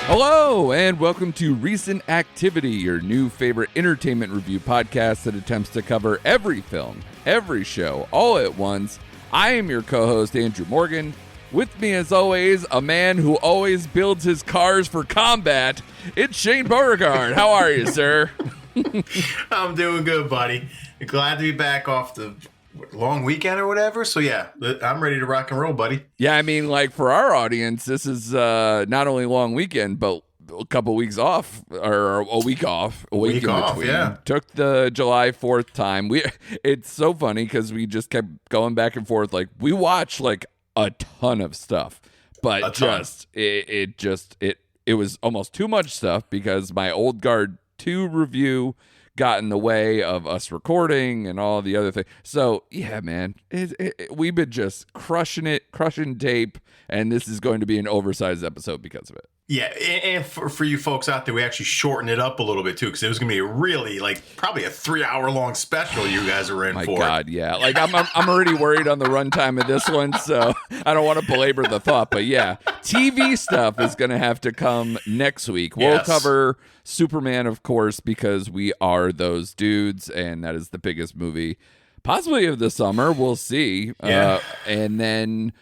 Hello, and welcome to Recent Activity, your new favorite entertainment review podcast that attempts to cover every film, every show, all at once. I am your co-host, Andrew Morgan. With me, as always, a man who always builds his cars for combat. It's Shane Beauregard. How are you, sir? I'm doing good, buddy. Glad to be back off the long weekend or whatever. So yeah, I'm ready to rock and roll, buddy. Yeah, I mean, like for our audience, this is not only long weekend, but a couple weeks off, or a week off, a week in off, between. Yeah. Took the July 4th time. It's so funny because we just kept going back and forth. Like we watched like a ton of stuff, but it was almost too much stuff because my Old Guard 2 review got in the way of us recording and all the other things. So yeah, man, we've been just crushing tape, and this is going to be an oversized episode because of it. Yeah, and for you folks out there, we actually shortened it up a little bit too, because it was going to be a really, probably a 3-hour long special you guys are in for. My God, yeah. Like I'm already worried on the runtime of this one, so I don't want to belabor the thought. But yeah, TV stuff is going to have to come next week. We'll cover Superman, of course, because we are those dudes, and that is the biggest movie possibly of the summer. We'll see. Yeah. And then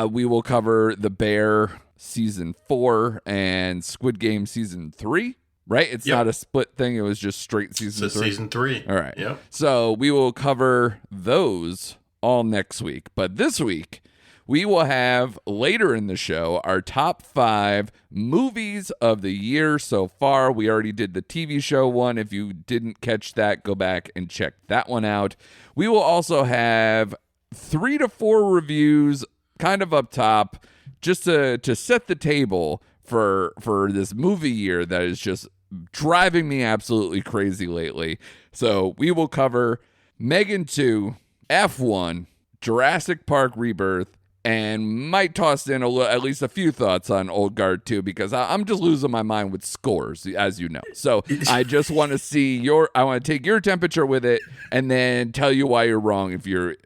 we will cover The Bear Season 4 and Squid Game Season 3, right? It's not a split thing. It was just straight Season 3. Season 3. All right. Yep. So we will cover those all next week. But this week, we will have later in the show our top 5 movies of the year so far. We already did the TV show one. If you didn't catch that, go back and check that one out. We will also have 3 to 4 reviews kind of up top, just to set the table for this movie year that is just driving me absolutely crazy lately. So we will cover M3GAN 2, F1, Jurassic Park Rebirth, and might toss in at least a few thoughts on Old Guard 2, because I'm just losing my mind with scores, as you know. So I just want to see I want to take your temperature with it and then tell you why you're wrong if you're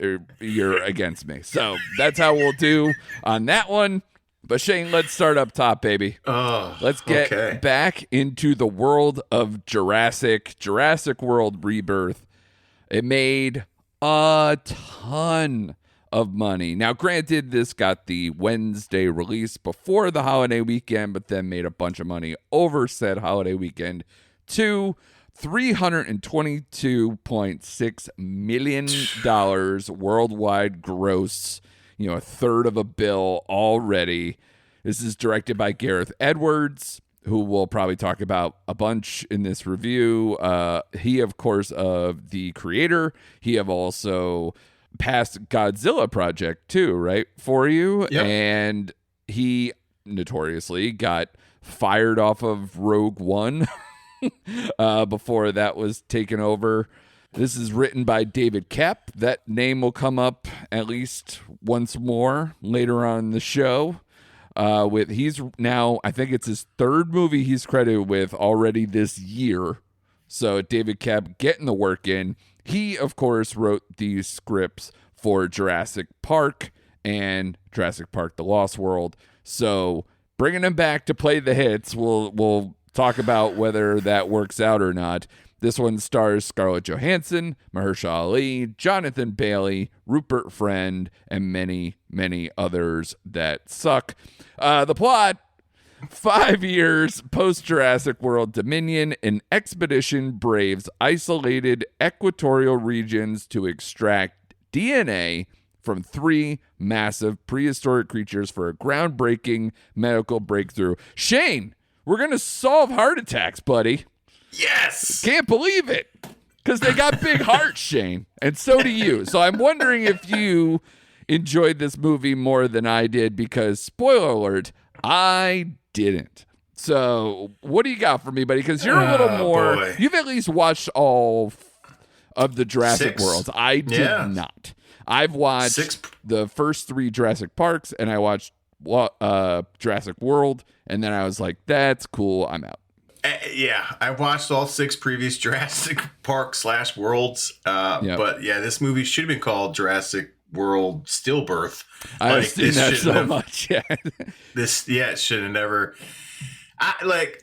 against me. So that's how we'll do on that one. But Shane, let's start up top, baby. Let's get back into the world of Jurassic World Rebirth. It made a ton of money. Now, granted, this got the Wednesday release before the holiday weekend, but then made a bunch of money over said holiday weekend to $322.6 million worldwide gross. A third of a bill already. This is directed by Gareth Edwards, who we'll probably talk about a bunch in this review. He, of course, of The Creator. He have also passed Godzilla project too, right, for you? Yep. And he notoriously got fired off of Rogue One before that was taken over. This is written by David Koepp. That name will come up at least once more later on in the show. He's now, I think it's his 3rd movie he's credited with already this year. So David Koepp getting the work in. He, of course, wrote these scripts for Jurassic Park and Jurassic Park: The Lost World. So bringing him back to play the hits, we'll talk about whether that works out or not. This one stars Scarlett Johansson, Mahershala Ali, Jonathan Bailey, Rupert Friend, and many, many others that suck. The plot: 5 years post-Jurassic World Dominion, an expedition braves isolated equatorial regions to extract DNA from 3 massive prehistoric creatures for a groundbreaking medical breakthrough. Shane, we're going to solve heart attacks, buddy. Yes! Can't believe it. Because they got big hearts, Shane. And so do you. So I'm wondering if you enjoyed this movie more than I did, because, spoiler alert, I didn't. So what do you got for me, buddy? Because you're a little more... Boy. You've at least watched all of the Jurassic 6. Worlds. I did not. I've watched the first 3 Jurassic Parks, and I watched Jurassic World, and then I was like, that's cool, I'm out. Yeah, I watched all 6 previous Jurassic Park / Worlds. But yeah, this movie should have been called Jurassic World Stillbirth. I've seen that so much. Yeah. It should have never.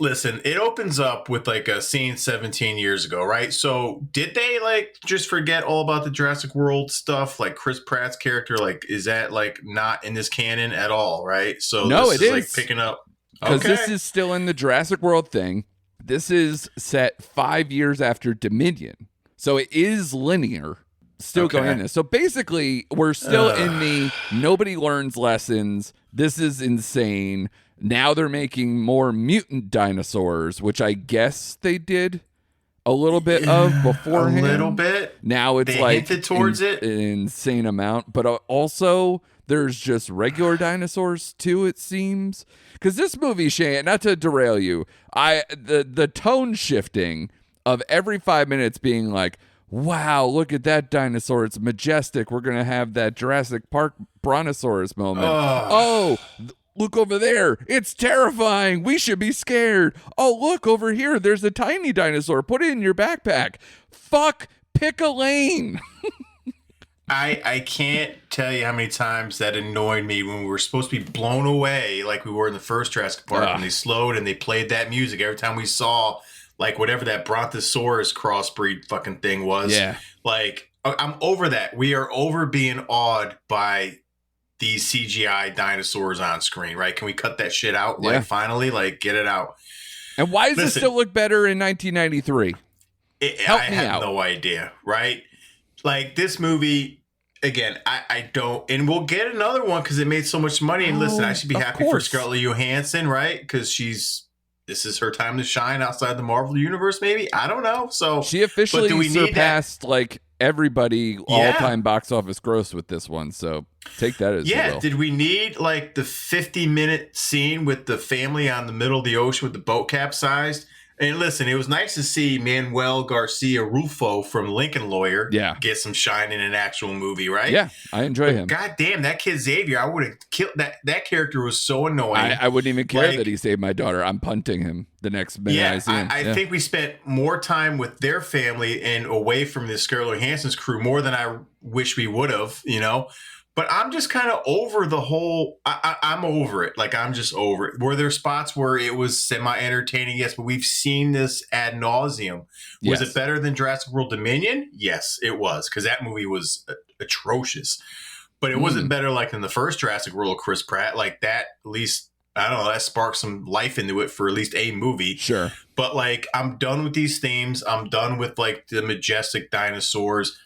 Listen, it opens up with like a scene 17 years ago, right? So did they like just forget all about the Jurassic World stuff? Like Chris Pratt's character, like, is that like not in this canon at all, right? So No, this it is like picking up. Because this is still in the Jurassic World thing. This is set 5 years after Dominion. So it is linear. Still going in this. So basically, we're still in the nobody learns lessons. This is insane. Now they're making more mutant dinosaurs, which I guess they did a little bit of beforehand. A little bit. Now it's they like hinted towards it. An insane amount. But also, there's just regular dinosaurs too, it seems. Because this movie, Shane, not to derail you, the tone shifting of every 5 minutes being like, wow, look at that dinosaur. It's majestic. We're going to have that Jurassic Park brontosaurus moment. Look over there. It's terrifying. We should be scared. Oh, look over here. There's a tiny dinosaur. Put it in your backpack. Fuck, pick a lane. I can't tell you how many times that annoyed me when we were supposed to be blown away like we were in the first Jurassic Park and they slowed and they played that music every time we saw like whatever that brontosaurus crossbreed fucking thing was. Yeah. Like, I'm over that. We are over being awed by these CGI dinosaurs on screen, right? Can we cut that shit out? Yeah. Like, finally, like, get it out. And why does it still look better in 1993? I have no idea, right? Like, this movie, again, I don't, and we'll get another one because it made so much money. And listen, I should be happy for Scarlett Johansson, right? Because this is her time to shine outside the Marvel universe, maybe? I don't know. So she officially surpassed like everybody all-time box office gross with this one. So take that as you will. Did we need like the 50-minute scene with the family on the middle of the ocean with the boat capsized? And listen, it was nice to see Manuel Garcia Rulfo from Lincoln Lawyer get some shine in an actual movie, right? Yeah, I enjoy him. God damn, that kid Xavier, I would have killed that. That character was so annoying. I wouldn't even care that he saved my daughter. I'm punting him the next minute I see him. I think we spent more time with their family and away from the Scarlett Johansson's crew more than I wish we would have, you know? But I'm just kind of over the whole, I'm over it. Like, I'm just over it. Were there spots where it was semi-entertaining? Yes, but we've seen this ad nauseum. Was it better than Jurassic World Dominion? Yes, it was, because that movie was atrocious. But it wasn't better like in the first Jurassic World, Chris Pratt. Like that, at least, I don't know, that sparked some life into it for at least a movie. Sure. But, like, I'm done with these themes. I'm done with, like, the majestic dinosaurs.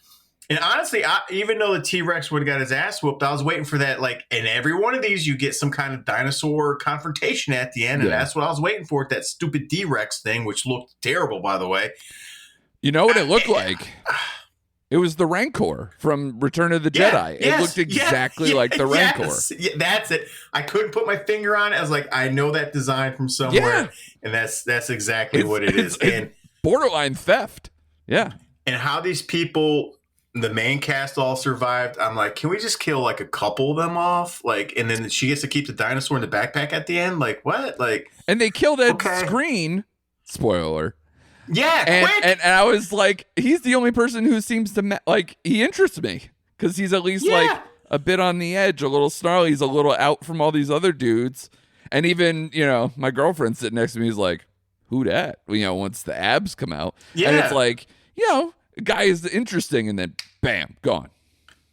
And honestly, even though the T-Rex would have got his ass whooped, I was waiting for that. Like, in every one of these, you get some kind of dinosaur confrontation at the end. And that's what I was waiting for, that stupid D-Rex thing, which looked terrible, by the way. You know what it looked like? It was the Rancor from Return of the Jedi. It looked exactly like the Rancor. Yeah, that's it. I couldn't put my finger on it. I was like, I know that design from somewhere. And that's exactly what it is. And borderline theft. Yeah. And how these people... the main cast all survived. I'm like, can we just kill like a couple of them off? Like, and then she gets to keep the dinosaur in the backpack at the end. Like, what? Like, and they killed Ed Screen. Spoiler. Yeah, and I was like, he's the only person who seems to like he interests me because he's at least like a bit on the edge, a little snarly. He's a little out from all these other dudes, and even my girlfriend sitting next to me is like, who dat? Once the abs come out, and it's like, guy is interesting, and then bam, gone.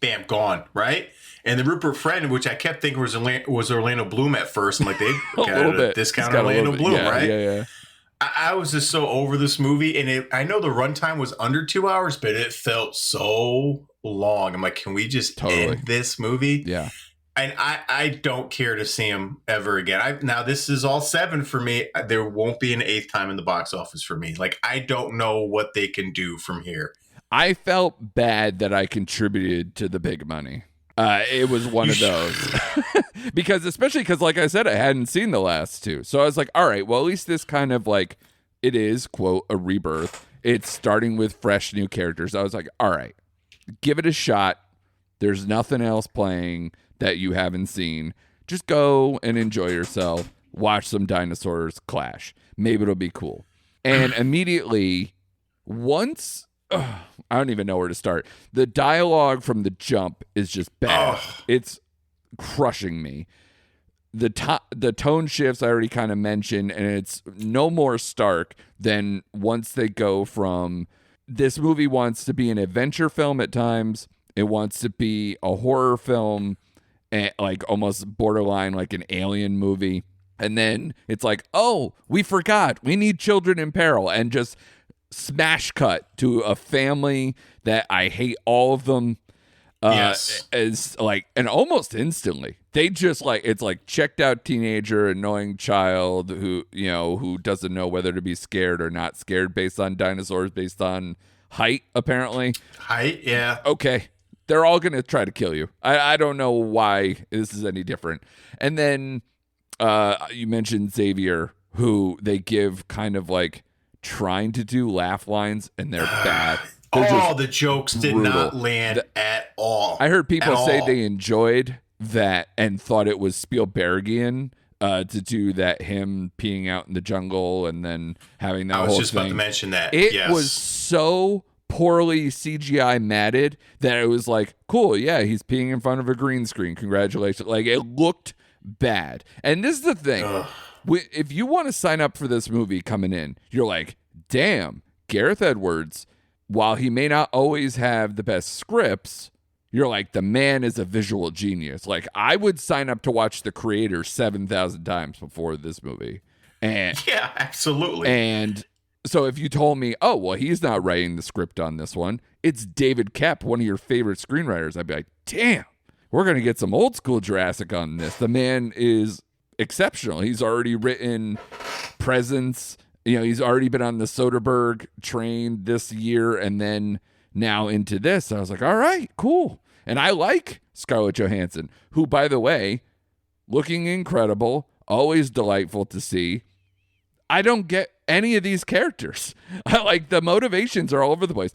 Bam, gone, right? And the Rupert Friend, which I kept thinking was Orlando Bloom at first. I'm like, they got discount Orlando Bloom, right? Yeah. I was just so over this movie, and I know the runtime was under 2 hours, but it felt so long. I'm like, can we just end this movie? Yeah. And I don't care to see him ever again. Now, this is all 7 for me. There won't be an 8th time in the box office for me. Like, I don't know what they can do from here. I felt bad that I contributed to the big money. It was one of those. Especially because, like I said, I hadn't seen the last 2. So I was like, all right, well, at least this kind of like, it is, quote, a rebirth. It's starting with fresh new characters. I was like, all right, give it a shot. There's nothing else playing that you haven't seen. Just go and enjoy yourself. Watch some dinosaurs clash. Maybe it'll be cool. And immediately, once... I don't even know where to start. The dialogue from the jump is just bad. It's crushing me. the tone shifts I already kind of mentioned, and it's no more stark than once they go from this movie wants to be an adventure film at times, it wants to be a horror film, and like almost borderline like an alien movie, and then it's like, oh, we forgot, we need children in peril, and just smash cut to a family that I hate all of them. Yes. As like, and almost instantly they just like, it's like checked out teenager, annoying child who, you know, who doesn't know whether to be scared or not scared based on dinosaurs, based on height, apparently. Height, yeah. Okay. They're all going to try to kill you. I don't know why this is any different. And then you mentioned Xavier, who they give kind of like trying to do laugh lines, and they're bad. The jokes did not land at all. I heard people say they enjoyed that and thought it was Spielbergian to do that, him peeing out in the jungle and then having that whole thing. I was just about to mention that. It was so poorly CGI matted that it was like, cool, yeah, he's peeing in front of a green screen. Congratulations. Like, it looked bad. And this is the thing. If you want to sign up for this movie coming in, you're like, damn, Gareth Edwards, while he may not always have the best scripts, you're like, the man is a visual genius. Like, I would sign up to watch The Creator 7,000 times before this movie. And yeah, absolutely. And so if you told me, oh, well, he's not writing the script on this one, it's David Koepp, one of your favorite screenwriters, I'd be like, damn, we're going to get some old school Jurassic on this. The man is exceptional. He's already written Presence. You know, he's already been on the Soderbergh train this year and then now into this. I was like, all right, cool. And I like Scarlett Johansson, who, by the way, looking incredible, always delightful to see. I don't get any of these characters. Like, the motivations are all over the place.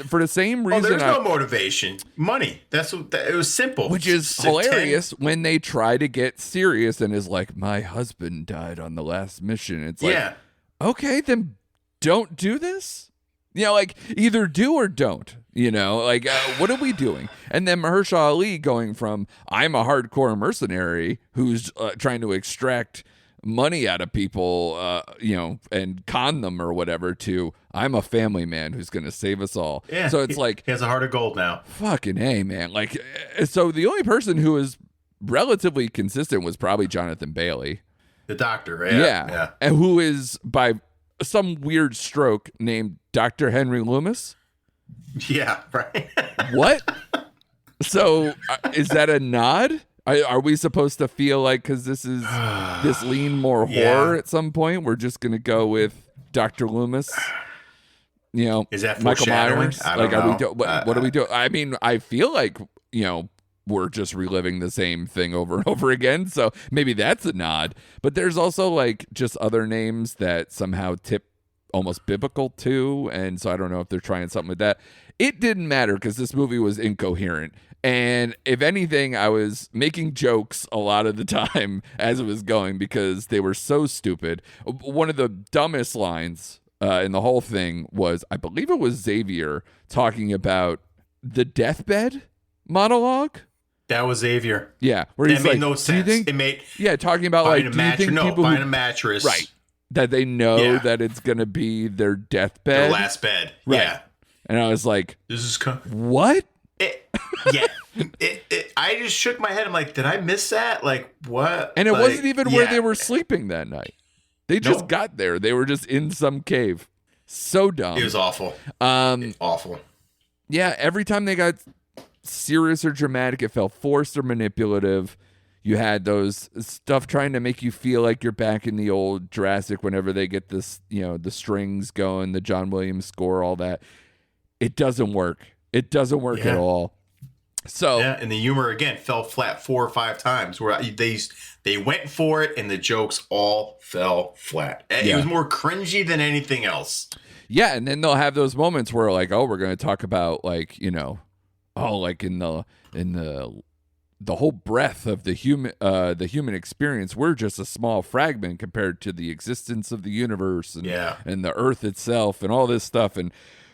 For the same reason. There's no motivation. Money. That's what it was simple. Which is hilarious when they try to get serious and is like, my husband died on the last mission. It's like, yeah. Okay, then don't do this. You know, like, either do or don't. You know, like, what are we doing? And then Mahershala Ali going from, I'm a hardcore mercenary who's trying to extract money out of people, you know, and con them or whatever, to I'm a family man who's going to save us all. Yeah, so it's like, he has a heart of gold now. Fucking A, man. Like, so the only person who was relatively consistent was probably Jonathan Bailey. The doctor, right? Yeah. And who is, by some weird stroke, named Dr. Henry Loomis. Yeah, right. What? So is that a nod? Are we supposed to feel like, because this is this lean more horror at some point, we're just going to go with Dr. Loomis? You know, is that Michael Myers? I don't know. What do we do? I mean, I feel like, you know, we're just reliving the same thing over and over again. So maybe that's a nod. But there's also like just other names that somehow tip almost biblical too. And so I don't know if they're trying something with that. It didn't matter because this movie was incoherent. And if anything, I was making jokes a lot of the time as it was going because they were so stupid. One of the dumbest lines in the whole thing was, I believe it was Xavier talking about the deathbed monologue. That was Xavier. Yeah, where he's made no sense. It made talking about like, do you think people buying a mattress, right? That they know that it's gonna be their deathbed, their last bed, right? Yeah. And I was like, "This is what?" I just shook my head. I'm like, "Did I miss that? Like, what?" And it wasn't even where they were sleeping that night. They just got there. They were just in some cave. So dumb. It was awful. Awful. Yeah, every time they got serious or dramatic, it felt forced or manipulative. You had those stuff trying to make you feel like you're back in the old Jurassic whenever they get this, you know, the strings going, the John Williams score, all that. It doesn't work. It doesn't work at all. So and the humor again fell flat 4 or 5 times where they went for it and the jokes all fell flat. It was more cringy than anything else. Yeah, and then they'll have those moments where like, oh, we're going to talk about like, you know, oh, like in the whole breadth of the human experience, we're just a small fragment compared to the existence of the universe and the Earth itself and all this stuff. And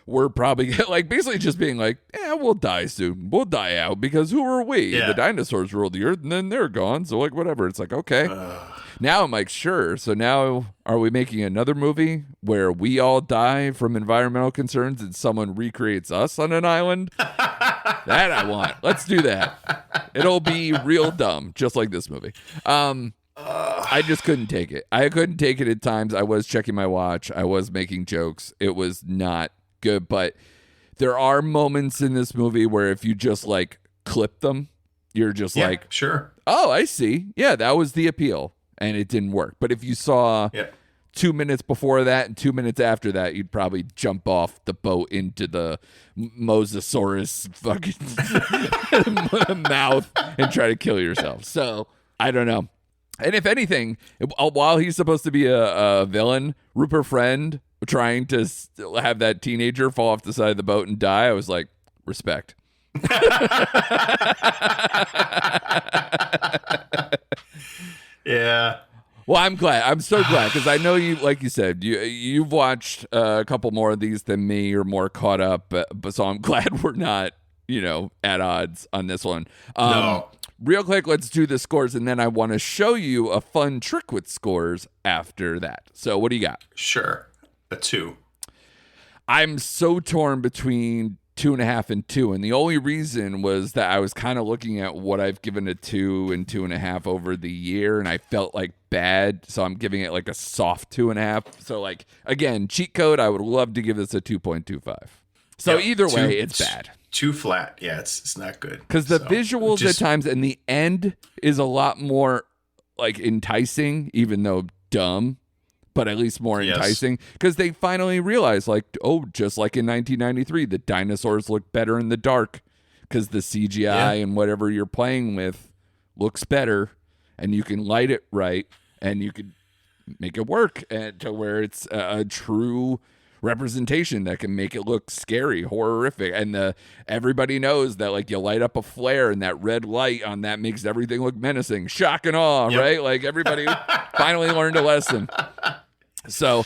we're probably like basically just being like, yeah, we'll die soon. We'll die out because who are we? Yeah. The dinosaurs ruled the earth and then they're gone. So like whatever. It's like, okay. Now I'm like, sure. So now are we making another movie where we all die from environmental concerns and someone recreates us on an island? That I want. Let's do that. It'll be real dumb, just like this movie. I just couldn't take it. I couldn't take it at times. I was checking my watch. I was making jokes. It was not good. But there are moments in this movie where if you just like clip them, you're just like, sure. Oh, I see. Yeah, that was the appeal. And it didn't work. But if you saw 2 minutes before that and 2 minutes after that, you'd probably jump off the boat into the Mosasaurus fucking mouth and try to kill yourself. So I don't know. And if anything, while he's supposed to be a villain, Rupert Friend trying to have that teenager fall off the side of the boat and die, I was like, respect. Yeah. Well, I'm glad. I'm so glad because I know you, like you said, you've watched a couple more of these than me. You're more caught up, but so I'm glad we're not, at odds on this one. No. Real quick, let's do the scores, and then I want to show you a fun trick with scores after that. So, what do you got? Sure, a 2. I'm so torn between 2.5 and 2, and the only reason was that I was kind of looking at what I've given a 2 and 2.5 over the year, and I felt like bad, so I'm giving it like a soft 2.5. So like again, cheat code, I would love to give this a 2.25. So either way, it's bad. Too flat. Yeah, it's not good. Because the visuals at times, and the end is a lot more like enticing, even though dumb. But at least more enticing because they finally realized, like, oh, just like in 1993, the dinosaurs look better in the dark because the CGI and whatever you're playing with looks better, and you can light it right, and you can make it work to where it's a true representation that can make it look scary, horrific, and everybody knows that like you light up a flare and that red light on that makes everything look menacing, shock and awe, right? Like everybody finally learned a lesson. So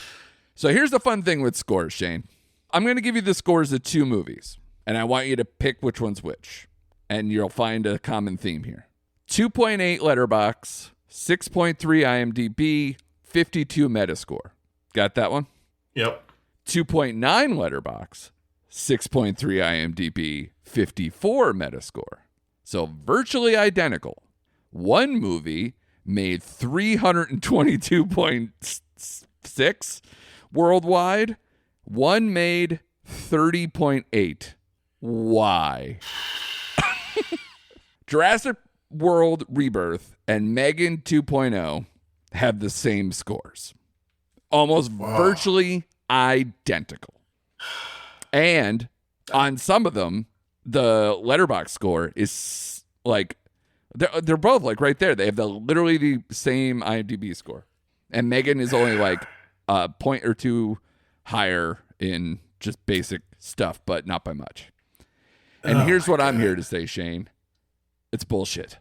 here's the fun thing with scores, Shane. I'm going to give you the scores of 2 movies, and I want you to pick which one's which, and you'll find a common theme here. 2.8 Letterboxd, 6.3 IMDb, 52 Metascore. Got that one? Yep. 2.9 Letterboxd, 6.3 IMDb, 54 Metascore. So virtually identical. One movie made 322.6 worldwide. One made 30.8. Why? Jurassic World Rebirth and M3GAN 2.0 have the same scores. Almost virtually identical. And on some of them, the Letterboxd score is like they're both like right there. They have literally the same IMDb score. And M3GAN is only like a point or two higher in just basic stuff, but not by much. And here's what I'm here to say, Shane. It's bullshit.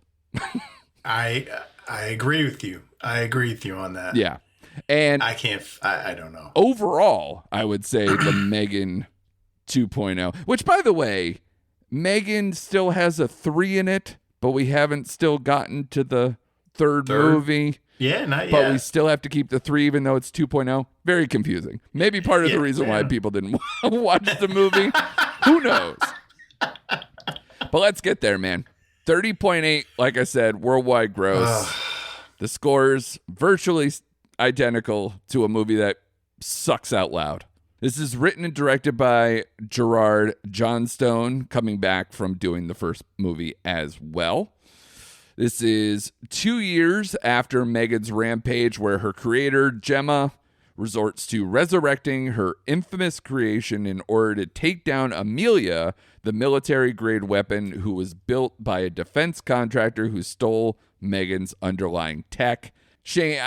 I agree with you. I agree with you on that. Yeah. And I don't know. Overall, I would say the M3GAN 2.0, which by the way, M3GAN still has a 3 in it, but we haven't still gotten to the third movie. Yeah, not yet. But we still have to keep the 3 even though it's 2.0. Very confusing. Maybe part of the reason why people didn't watch the movie. Who knows? But let's get there, man. 30.8, like I said, worldwide gross. The score's virtually identical to a movie that sucks out loud. This is written and directed by Gerard Johnstone, coming back from doing the first movie as well. This is 2 years after M3GAN's rampage, where her creator, Gemma, resorts to resurrecting her infamous creation in order to take down Amelia, the military-grade weapon who was built by a defense contractor who stole M3GAN's underlying tech. Shane,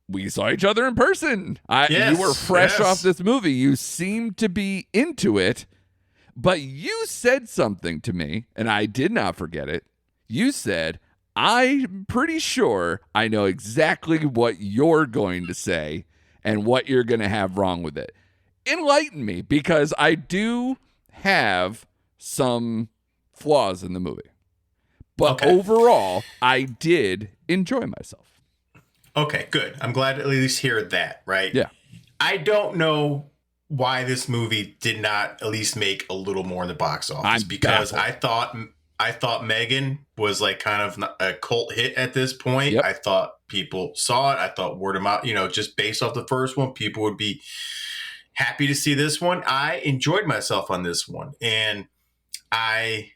we saw each other in person. You were fresh off this movie. You seemed to be into it, but you said something to me, and I did not forget it. You said, I'm pretty sure I know exactly what you're going to say and what you're going to have wrong with it. enlighten me, because I do have some flaws in the movie. But overall, I did enjoy myself. Okay, good. I'm glad to at least hear that, right? Yeah. I don't know why this movie did not at least make a little more in the box office, because baffled. I thought M3GAN was like kind of a cult hit at this point. Yep. I thought people saw it. I thought word of mouth, just based off the first one, people would be happy to see this one. I enjoyed myself on this one, and I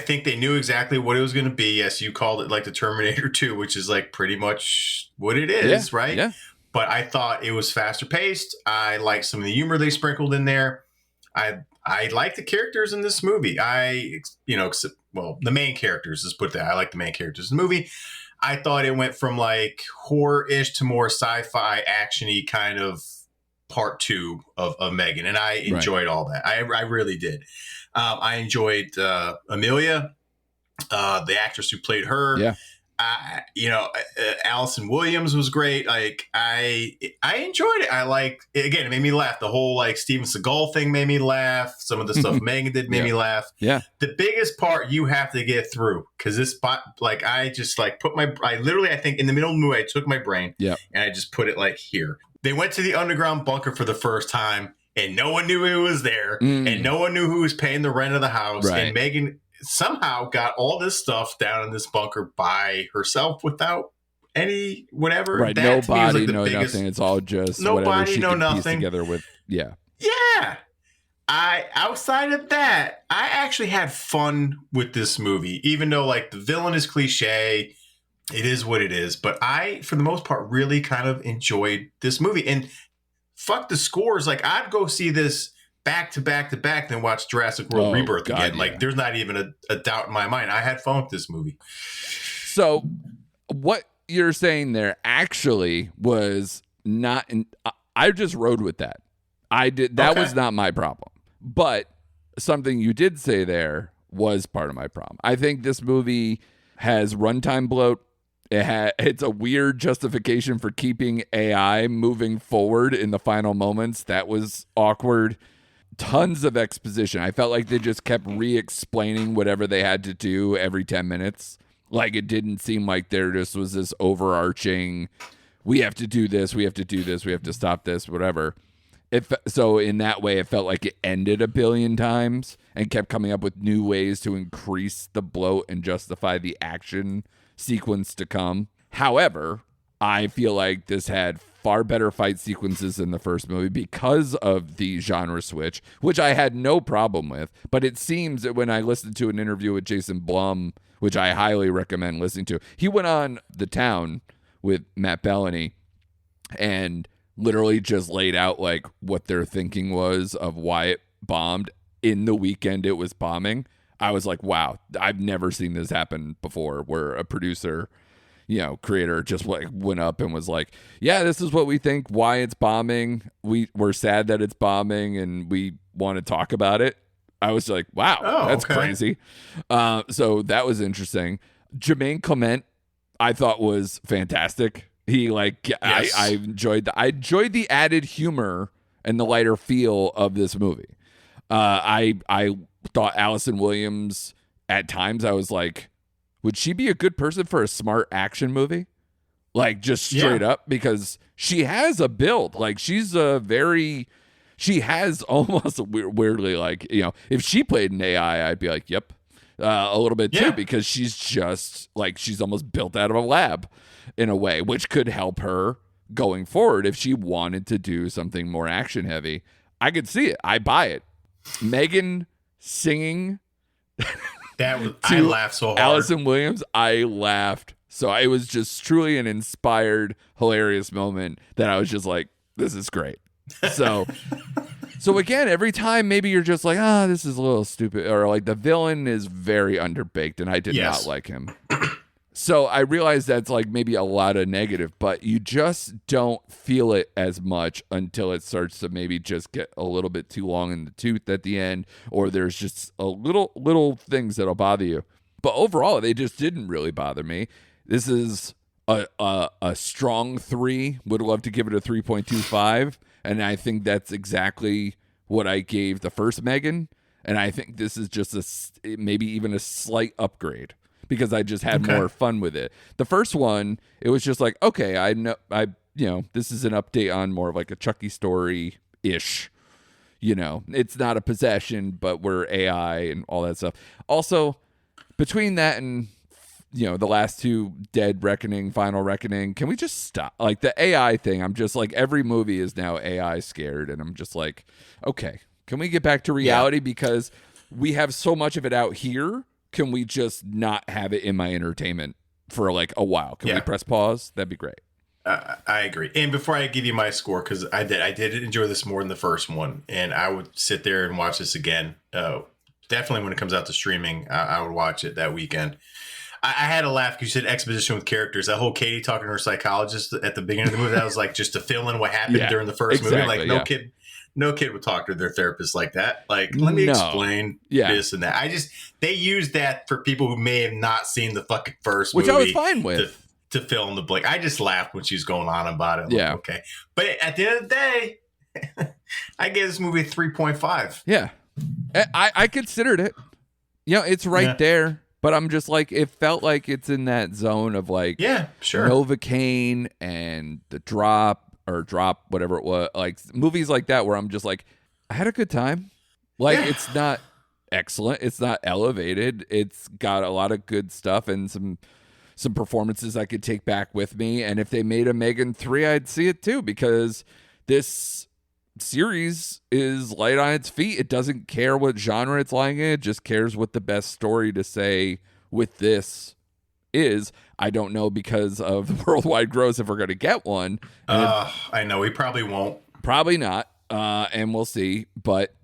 think they knew exactly what it was going to be. Yes, you called it like the Terminator 2, which is like pretty much what it is, right? Yeah. But I thought it was faster paced. I liked some of the humor they sprinkled in there. I like the characters in this movie. The main characters, let's put that. I like the main characters in the movie. I thought it went from like horror-ish to more sci-fi action-y kind of part 2 of M3GAN, and I enjoyed all that. I really did. I enjoyed Amelia, the actress who played her. Yeah. Allison Williams was great. Like I enjoyed it. It made me laugh. The whole like Steven Seagal thing made me laugh. Some of the stuff M3GAN did made me laugh. Yeah. The biggest part you have to get through, because this I just like I think in the middle of the movie I took my brain and I just put it like here. They went to the underground bunker for the first time, and no one knew it was there, and no one knew who was paying the rent of the house, and M3GAN somehow got all this stuff down in this bunker by herself without any whatever. Right, that no body, no nothing. It's all just whatever she can piece together with. Yeah. Yeah. Outside of that, I actually had fun with this movie, even though like the villain is cliche. It is what it is. But I, for the most part, really kind of enjoyed this movie. And fuck the scores. Like I'd go see this back to back to back, then watch Jurassic World Rebirth again. Yeah. Like there's not even a doubt in my mind. I had fun with this movie. So what you're saying there actually was not, I just rode with that. That was not my problem. But something you did say there was part of my problem. I think this movie has runtime bloat. It's a weird justification for keeping AI moving forward in the final moments. That was awkward. Tons of exposition. I felt like they just kept re-explaining whatever they had to do every 10 minutes. Like it didn't seem like there just was this overarching, we have to do this, we have to do this, we have to stop this, whatever. So in that way, it felt like it ended a billion times and kept coming up with new ways to increase the bloat and justify the action sequence to come. However, I feel like this had far better fight sequences than the first movie because of the genre switch, which I had no problem with. But it seems that when I listened to an interview with Jason Blum, which I highly recommend listening to, he went on The Town with Matt Bellany and literally just laid out like what their thinking was of why it bombed in the weekend it was bombing. I was like, wow, I've never seen this happen before, where a producer, creator just like went up and was like, yeah, this is what we think, why it's bombing. We're sad that it's bombing and we want to talk about it. I was like, wow, that's crazy. So that was interesting. Jermaine Clement, I thought was fantastic. He yes. I enjoyed the added humor and the lighter feel of this movie. I thought Allison Williams, at times I was like, would she be a good person for a smart action movie? Like just straight up, because she has a build. Like she has almost weirdly like, if she played an AI, I'd be like, yep, a little bit too, because she's just like, she's almost built out of a lab in a way, which could help her going forward if she wanted to do something more action heavy. I could see it. I buy it. M3GAN singing I laughed so hard. Allison Williams, I laughed. So it was just truly an inspired, hilarious moment that I was just like, this is great. So again, every time maybe you're just like, this is a little stupid, or like the villain is very underbaked and I did not like him. So I realize that's like maybe a lot of negative, but you just don't feel it as much until it starts to maybe just get a little bit too long in the tooth at the end, or there's just a little things that'll bother you. But overall, they just didn't really bother me. This is a strong 3. Would love to give it a 3.25, And I think that's exactly what I gave the first M3GAN. And I think this is just maybe even a slight upgrade because I just had more fun with it. The first one, it was just like, okay, I know, this is an update on more of like a Chucky story-ish. It's not a possession, but we're AI and all that stuff. Also, between that and the last two, Dead Reckoning, Final Reckoning, can we just stop? Like the AI thing, I'm just like, every movie is now AI scared, and I'm just like, okay, can we get back to reality? Because we have so much of it out here. Can we just not have it in my entertainment for like a while? Can we press pause? That'd be great. I agree. And before I give you my score, because I did enjoy this more than the first one, and I would sit there and watch this again. Definitely when it comes out to streaming, I would watch it that weekend. I had a laugh because you said exposition with characters. That whole Katie talking to her psychologist at the beginning of the movie, that was like just to fill in what happened during the first movie. Like no kid would talk to their therapist like that. Like, let me explain this and that. They used that for people who may have not seen the fucking first movie. Which I was fine with. To fill in the blank. I just laughed when she was going on about it. Like, okay. But at the end of the day, I gave this movie a 3.5. Yeah. I considered it. It's right there. But I'm just like, it felt like it's in that zone of like, Novocaine and The Drop, whatever it was, like movies like that where I'm just like, I had a good time. Like, it's not excellent. It's not elevated. It's got a lot of good stuff and some performances I could take back with me. And if they made a M3GAN 3, I'd see it too, because this series is light on its feet. It doesn't care what genre it's lying in. It just cares what the best story to say with this is. I don't know, because of the worldwide gross, if we're going to get one. I know we probably won't. Probably not. And we'll see. But,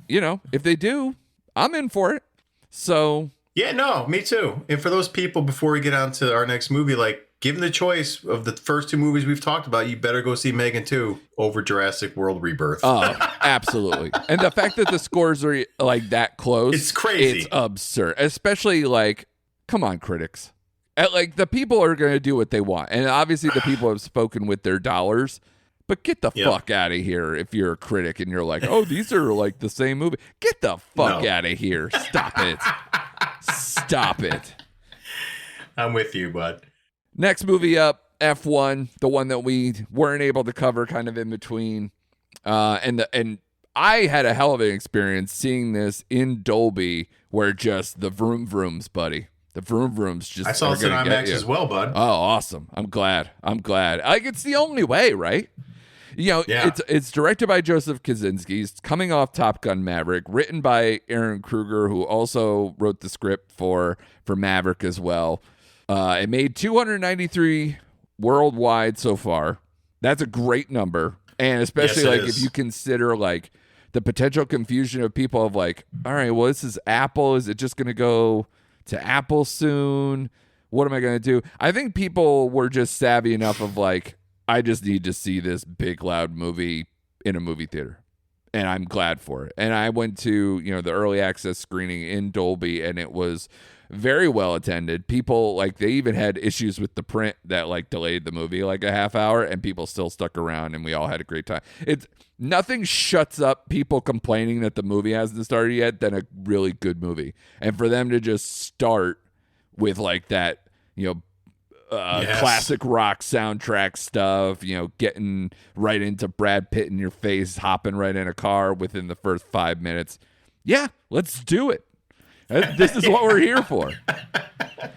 if they do, I'm in for it. So... Yeah, no, me too. And for those people, before we get on to our next movie, like, given the choice of the first two movies we've talked about, you better go see M3GAN 2 over Jurassic World Rebirth. Oh, absolutely. And the fact that the scores are like that close, it's crazy. It's absurd. Especially like, come on, critics. Like, the people are going to do what they want. And obviously the people have spoken with their dollars. But get the fuck out of here if you're a critic and you're like, oh, these are like the same movie. Get the fuck out of here. Stop it. Stop it. I'm with you, bud. Next movie up, F1, the one that we weren't able to cover kind of in between. And I had a hell of an experience seeing this in Dolby, where just the vroom vrooms, buddy. The vroom vrooms just. I saw it in IMAX as well, bud. Oh, awesome. I'm glad. Like, it's the only way, right? It's directed by Joseph Kosinski. It's coming off Top Gun Maverick, written by Aaron Kruger, who also wrote the script for Maverick as well. It made 293 worldwide so far. That's a great number. And especially if you consider like the potential confusion of people of like, all right, well, this is Apple. Is it just going to go to Apple soon? What am I going to do? I think people were just savvy enough of like, I just need to see this big, loud movie in a movie theater. And I'm glad for it. And I went to, the early access screening in Dolby, and it was very well attended. People, like, they even had issues with the print that, like, delayed the movie like a half hour, and people still stuck around, and we all had a great time. Nothing shuts up people complaining that the movie hasn't started yet than a really good movie. And for them to just start with, like, that, classic rock soundtrack stuff, getting right into Brad Pitt in your face, hopping right in a car within the first 5 minutes. Yeah, let's do it. This is what we're here for.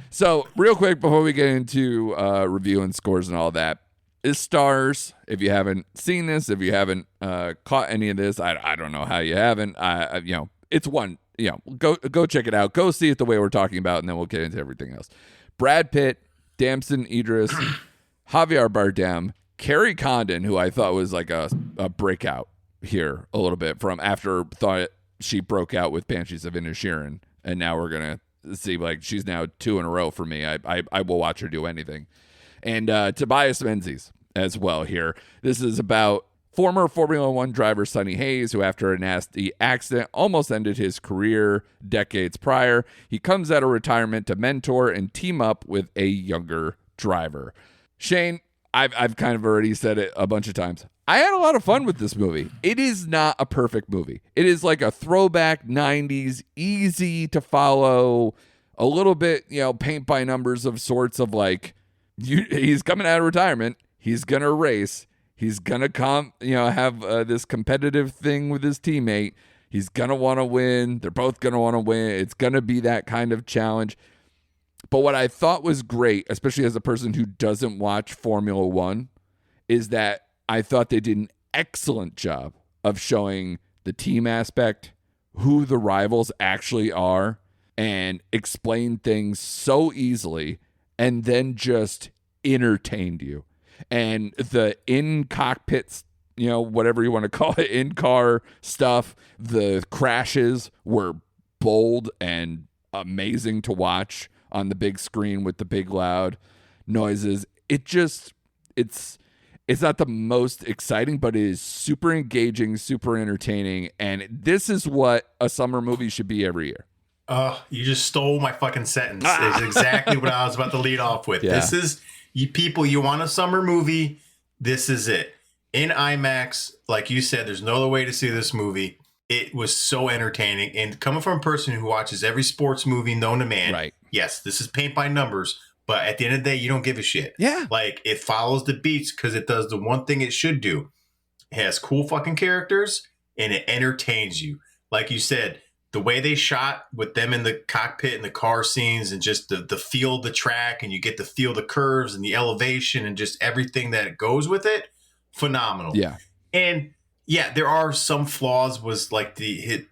So real quick before we get into review and scores and all that, is stars. If you haven't seen this, if you haven't caught any of this, I don't know how you haven't. It's one. Go check it out. Go see it the way we're talking about, and then we'll get into everything else. Brad Pitt, Damson Idris, Javier Bardem, Carrie Condon, who I thought was like a breakout here a little bit from after thought she broke out with Banshees of Inisherin, and now we're gonna see like she's now 2 in a row for me. I will watch her do anything. And Tobias Menzies as well here. This is about former Formula One driver Sonny Hayes, who after a nasty accident almost ended his career decades prior. He comes out of retirement to mentor and team up with a younger driver. Shane, I've kind of already said it a bunch of times. I had a lot of fun with this movie. It is not a perfect movie. It is like a throwback 90s, easy to follow, a little bit, paint by numbers of sorts of like, he's coming out of retirement. He's going to race. He's going to have this competitive thing with his teammate. He's going to want to win. They're both going to want to win. It's going to be that kind of challenge. But what I thought was great, especially as a person who doesn't watch Formula One, is that I thought they did an excellent job of showing the team aspect, who the rivals actually are, and explain things so easily, and then just entertained you. And the in-cockpit, whatever you want to call it, in-car stuff, the crashes were bold and amazing to watch on the big screen with the big loud noises. It's not the most exciting, but it is super engaging, super entertaining, and this is what a summer movie should be every year. You just stole my fucking sentence. It's exactly what I was about to lead off with. Yeah. This is, you people, you want a summer movie, this is it. In IMAX, like you said, there's no other way to see this movie. It was so entertaining. And coming from a person who watches every sports movie known to man, right. Yes, this is paint by numbers, but at the end of the day, you don't give a shit. Yeah. Like, it follows the beats because it does the one thing it should do. It has cool fucking characters, and it entertains you. Like you said, the way they shot with them in the cockpit and the car scenes and just the feel of the track, and you get to feel the curves and the elevation and just everything that goes with it, phenomenal. Yeah. And yeah, there are some flaws. Was like the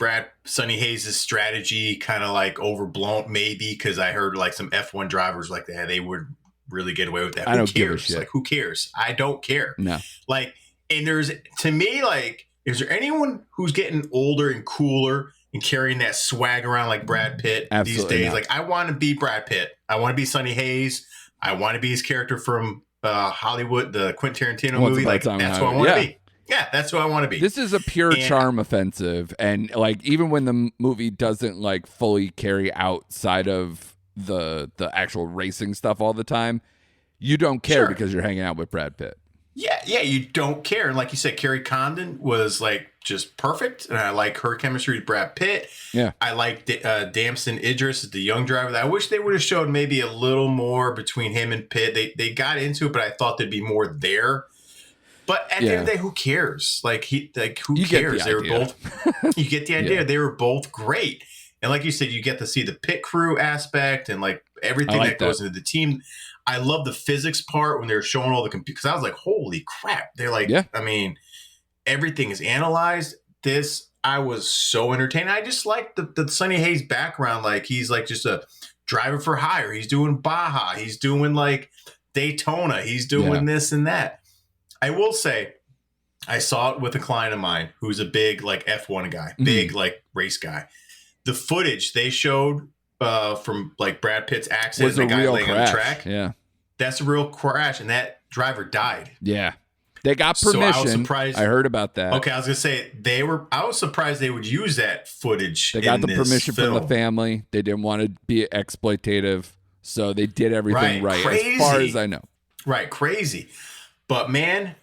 Sonny Hayes' strategy kind of like overblown, maybe, because I heard like some F1 drivers like that, they would really get away with that. I don't give a shit. Like, who cares? I don't care. No. Like, and there's, to me, like, is there anyone who's getting older and cooler and carrying that swag around like Brad Pitt Absolutely these days? not. Like, I want to be Brad Pitt. I want to be Sonny Hayes. I want to be his character from Hollywood, the Quentin Tarantino movie. Like, that's who I want to be. Yeah, that's who I want to be. This is a pure charm offensive, and like even when the movie doesn't like fully carry outside of the actual racing stuff all the time, you don't care because you're hanging out with Brad Pitt. Yeah, you don't care. And like you said, Carrie Condon was like just perfect, and I like her chemistry with Brad Pitt. Yeah, I like Damson Idris as the young driver. I wish they would have showed maybe a little more between him and Pitt. They got into it, but I thought there'd be more there. But at the end of the day, who cares? Who cares? They were both. You get the idea. Yeah. They were both great, and like you said, you get to see the pit crew aspect and like everything that goes into the team. I love the physics part when they're showing all the computers. Because I was like, holy crap! They're like, I mean, everything is analyzed. I was so entertained. I just like the Sonny Hayes background. Like, he's like just a driver for hire. He's doing Baja. He's doing like Daytona. He's doing this and that. I will say, I saw it with a client of mine who's a big like F1 guy, big like race guy. The footage they showed from like Brad Pitt's accident, was a real laying crash. On the track, that's a real crash, and that driver died. Yeah, they got permission. So I was surprised. I heard about that. Okay, I was gonna say I was surprised they would use that footage. They got the permission from the family. They didn't want to be exploitative, so they did everything right, as far as I know. Right, crazy. But man,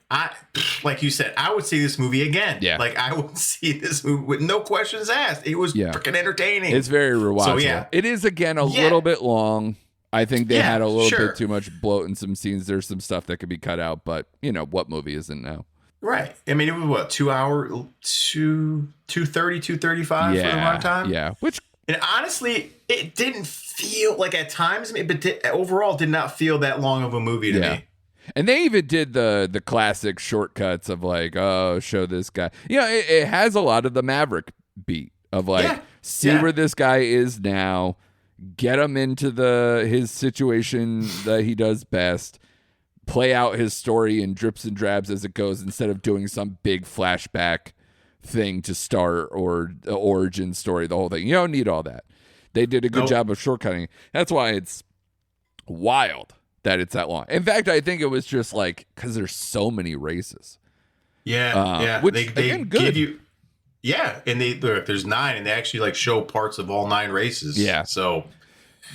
like you said, I would see this movie again. Yeah. Like, I would see this movie with no questions asked. It was freaking entertaining. It's very rewatchable. So, it is, again, a little bit long. I think they had a little bit too much bloat in some scenes. There's some stuff that could be cut out, but what movie isn't now? Right. I mean, it was what, 2 hour, 2:30, 2:35 for the runtime? Yeah. And honestly, it didn't feel like at times, but overall did not feel that long of a movie to me. And they even did the classic shortcuts of like, oh, show this guy. It has a lot of the Maverick beat of like, see where this guy is now, get him into his situation that he does best, play out his story in drips and drabs as it goes, instead of doing some big flashback thing to start or the origin story, the whole thing. You don't need all that. They did a good job of shortcutting. That's why it's wild that it's that long. In fact, I think it was just like because there's so many races. Which, they again, good. Give you, and there's 9, and they actually like show parts of all 9 races. Yeah. So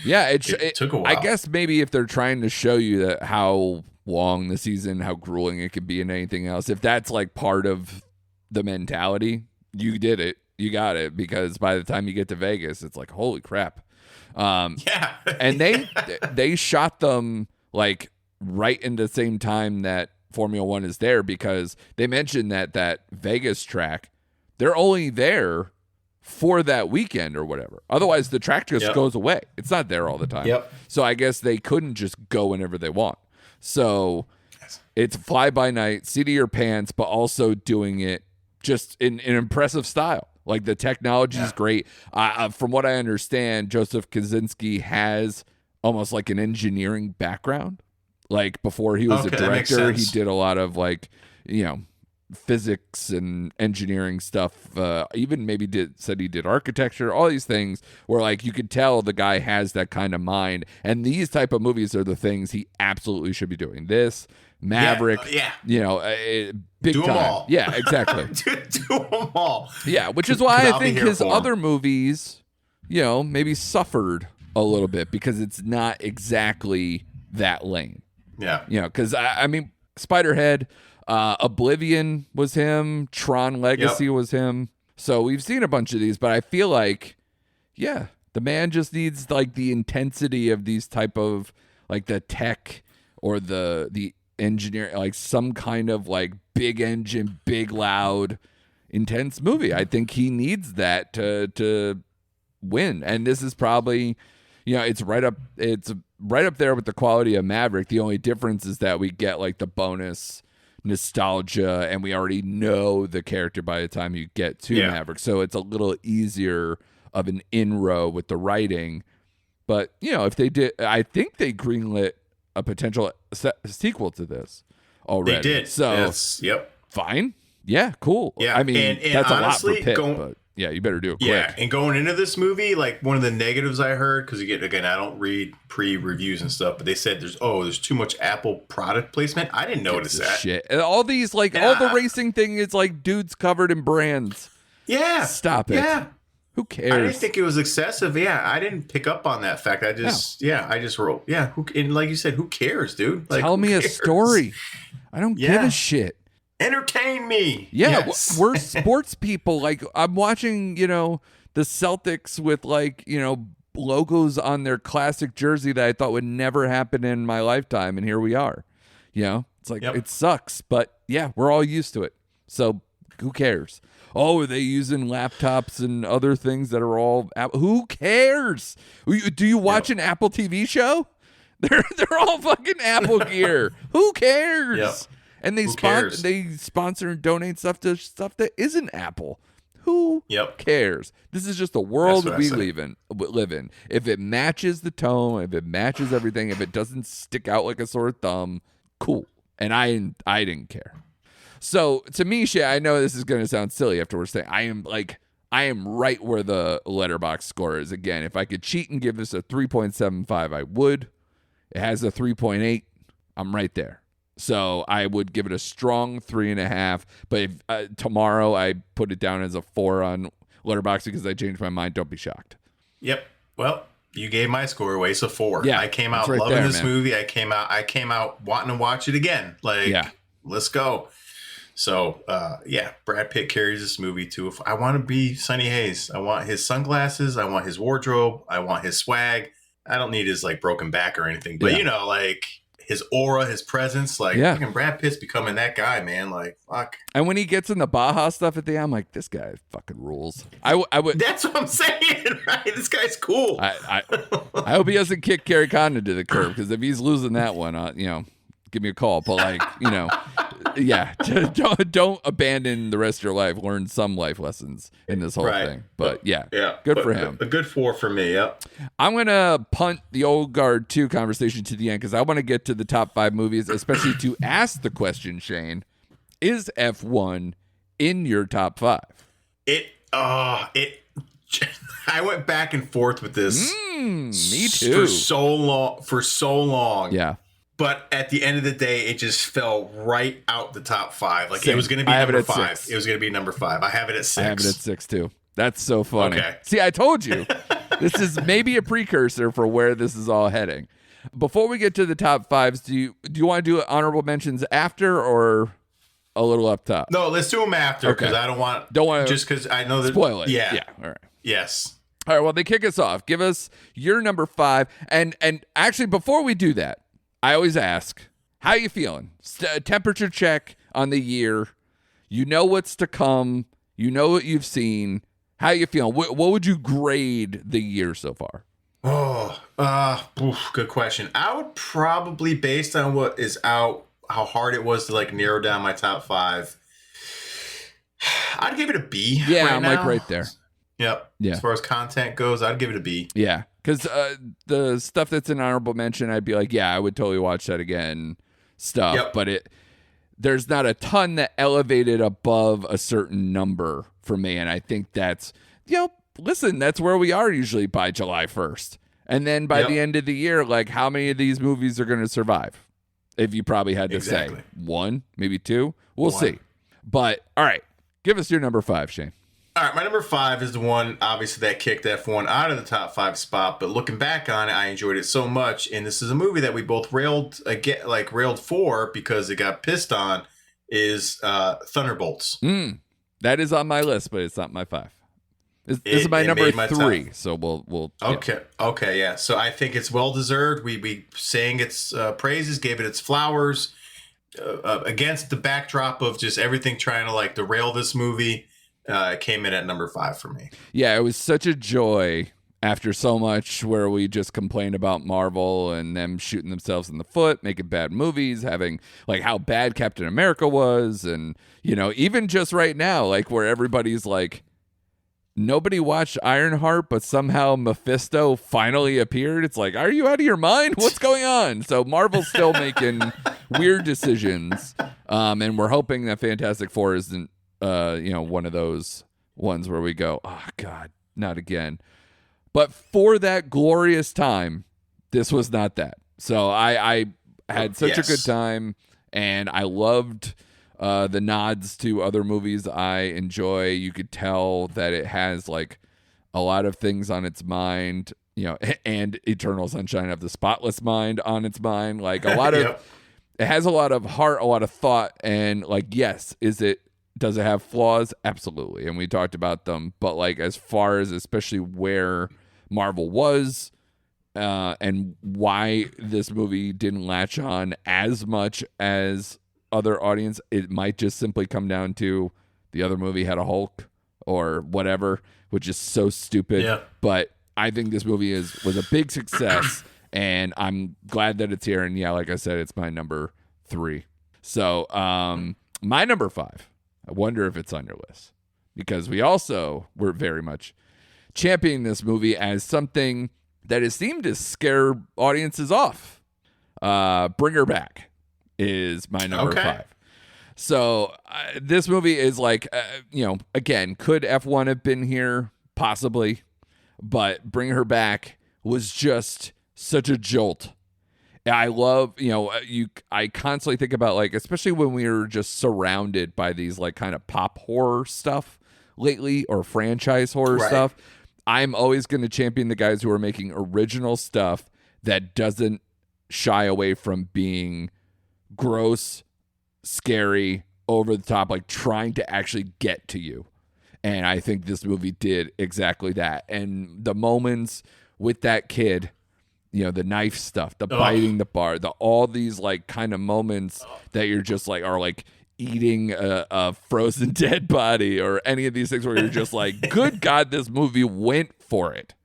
Yeah, it took a while. I guess maybe if they're trying to show you that how long the season, how grueling it could be, and anything else, if that's like part of the mentality, you did it, you got it, because by the time you get to Vegas, it's like, holy crap. Yeah, and they shot them like right in the same time that Formula One is there, because they mentioned that Vegas track, they're only there for that weekend or whatever. Otherwise, the track just goes away. It's not there all the time. Yep. So I guess they couldn't just go whenever they want. So it's fly by night, seat of your pants, but also doing it just in an impressive style. Like the technology is great. From what I understand, Joseph Kosinski has almost like an engineering background. Like before he was a director, he did a lot of like, physics and engineering stuff. Even maybe said he did architecture, all these things where like you could tell the guy has that kind of mind. And these type of movies are the things he absolutely should be doing. This, Maverick, big do time. Them all. Yeah, exactly. do them all. Yeah, which is why I think his other movies, maybe suffered a little bit because it's not exactly that lane. Yeah. Because I mean, Spiderhead, Oblivion was him, Tron Legacy was him. So we've seen a bunch of these, but I feel like, the man just needs like the intensity of these type of like the tech or the engineering, like some kind of like big engine, big loud, intense movie. I think he needs that to win, and this is probably, it's right up there with the quality of Maverick. The only difference is that we get like the bonus nostalgia, and we already know the character by the time you get to Maverick, so it's a little easier of an inroad with the writing. But if they did, I think they greenlit a potential sequel to this already. They did. So fine. Yeah, cool. Yeah, I mean, and that's honestly, a lot for Pitt, but yeah, you better do it quick. Yeah, and going into this movie, like one of the negatives I heard, because again, I don't read pre-reviews and stuff, but they said there's too much Apple product placement. I didn't notice that. Shit. And all these all the racing thing is like dudes covered in brands. Yeah. Stop it. Yeah. Who cares? I didn't think it was excessive. Yeah, I didn't pick up on that fact. I just wrote. Yeah, and like you said, who cares, dude? Like, tell me a story. I don't give a shit. Entertain me. Yeah, we're sports people. Like I'm watching, the Celtics with like, logos on their classic jersey that I thought would never happen in my lifetime, and here we are. It's like it sucks, but yeah, we're all used to it. So who cares? Oh, are they using laptops and other things that are all Apple? Who cares? Do you watch an Apple TV show? They're all fucking Apple gear. Who cares? Yep. And they sponsor and donate stuff to stuff that isn't Apple. Who cares? This is just the world we live in. If it matches the tone, if it matches everything, if it doesn't stick out like a sore thumb, cool. And I didn't care. So to me, Shay, I know this is going to sound silly after we're saying I am right where the Letterboxd score is. Again, if I could cheat and give this a 3.75, I would. It has a 3.8. I'm right there. So I would give it a strong 3.5. But if tomorrow I put it down as a 4 on Letterboxd because I changed my mind, don't be shocked. Yep. Well, you gave my score away, so 4. Yeah, I came out loving this movie. I came out wanting to watch it again. Let's go. So, Brad Pitt carries this movie too. I want to be Sonny Hayes. I want his sunglasses. I want his wardrobe. I want his swag. I don't need his like broken back or anything, but like his aura, his presence, fucking Brad Pitt's becoming that guy, man. Like, fuck. And when he gets in the Baja stuff at the end, I'm like, this guy fucking rules. I would. That's what I'm saying, right? This guy's cool. I hope he doesn't kick Kerry Condon to the curb, because if he's losing that one, give me a call. But don't abandon the rest of your life. Learn some life lessons in this whole thing. But good for him. A good 4 for me. Yep. I'm gonna punt the Old Guard 2 conversation to the end because I want to get to the top 5 movies, especially to ask the question, Shane: is F1 in your top 5? I went back and forth with this. Me too. For so long. Yeah. But at the end of the day, it just fell right out the top 5. Like, Same. It was going to be number 5. 6. It was going to be number 5. I have it at 6. I have it at 6 too. That's so funny. Okay. See, I told you. This is maybe a precursor for where this is all heading. Before we get to the top fives, do you want to do honorable mentions after or a little up top? No, let's do them after because I don't want just because I know that spoil it. Yeah. All right. Yes. All right. Well, they kick us off. Give us your number 5, and actually before we do that, I always ask, how you feeling? Temperature check on the year. You know what's to come. You know what you've seen. How you feeling? What would you grade the year so far? Good question. I would probably, based on what is out, how hard it was to like narrow down my top 5, I'd give it a B. Yeah, right I'm now. like right there. Yep. Yeah. As far as content goes, I'd give it a B. Yeah, because the stuff that's an honorable mention, I'd be like, yeah, I would totally watch that again. But there's not a ton that elevated above a certain number for me, and I think that's, listen, that's where we are usually by July 1st. And then by the end of the year, like, how many of these movies are going to survive? If you probably had to say 1, maybe 2. We'll see. But, all right, give us your number 5, Shane. All right, my number 5 is the one, obviously, that kicked F1 out of the top 5 spot. But looking back on it, I enjoyed it so much. And this is a movie that we both railed for because it got pissed on, is Thunderbolts. That is on my list, but it's not my 5. This is my number 3, so we'll Okay, yeah. So I think it's well deserved. We sang its praises, gave it its flowers against the backdrop of just everything trying to like derail this movie. It came in at number 5 for me. Yeah, it was such a joy after so much where we just complained about Marvel and them shooting themselves in the foot, making bad movies, having like how bad Captain America was, and even just right now, like where everybody's like, nobody watched Ironheart, but somehow Mephisto finally appeared. It's like, are you out of your mind? What's going on? So Marvel's still making weird decisions, and we're hoping that Fantastic Four isn't, one of those ones where we go, oh God, not again. But for that glorious time, this was not that. So I had such a good time, and I loved the nods to other movies I enjoy. You could tell that it has like a lot of things on its mind, and Eternal Sunshine of the Spotless Mind on its mind. Like a lot of, it has a lot of heart, a lot of thought, and like, yes, does it have flaws? Absolutely. And we talked about them, but like as far as especially where Marvel was, and why this movie didn't latch on as much as other audience, it might just simply come down to the other movie had a Hulk or whatever, which is so stupid. Yeah. But I think this movie was a big success, and I'm glad that it's here. And yeah, like I said, it's my number 3. So my number 5, I wonder if it's on your list, because we also were very much championing this movie as something that has seemed to scare audiences off. Bring Her Back is my number 5. So this movie is like, again, could F1 have been here? Possibly. But Bring Her Back was just such a jolt. I love, I constantly think about, like, especially when we were just surrounded by these like kind of pop horror stuff lately, or franchise horror stuff. I'm always going to champion the guys who are making original stuff that doesn't shy away from being gross, scary, over the top, like trying to actually get to you. And I think this movie did exactly that. And the moments with that kid, the knife stuff, the biting the bar, all these like kind of moments that you're just like, are like eating a frozen dead body, or any of these things where you're just like, good God, this movie went for it.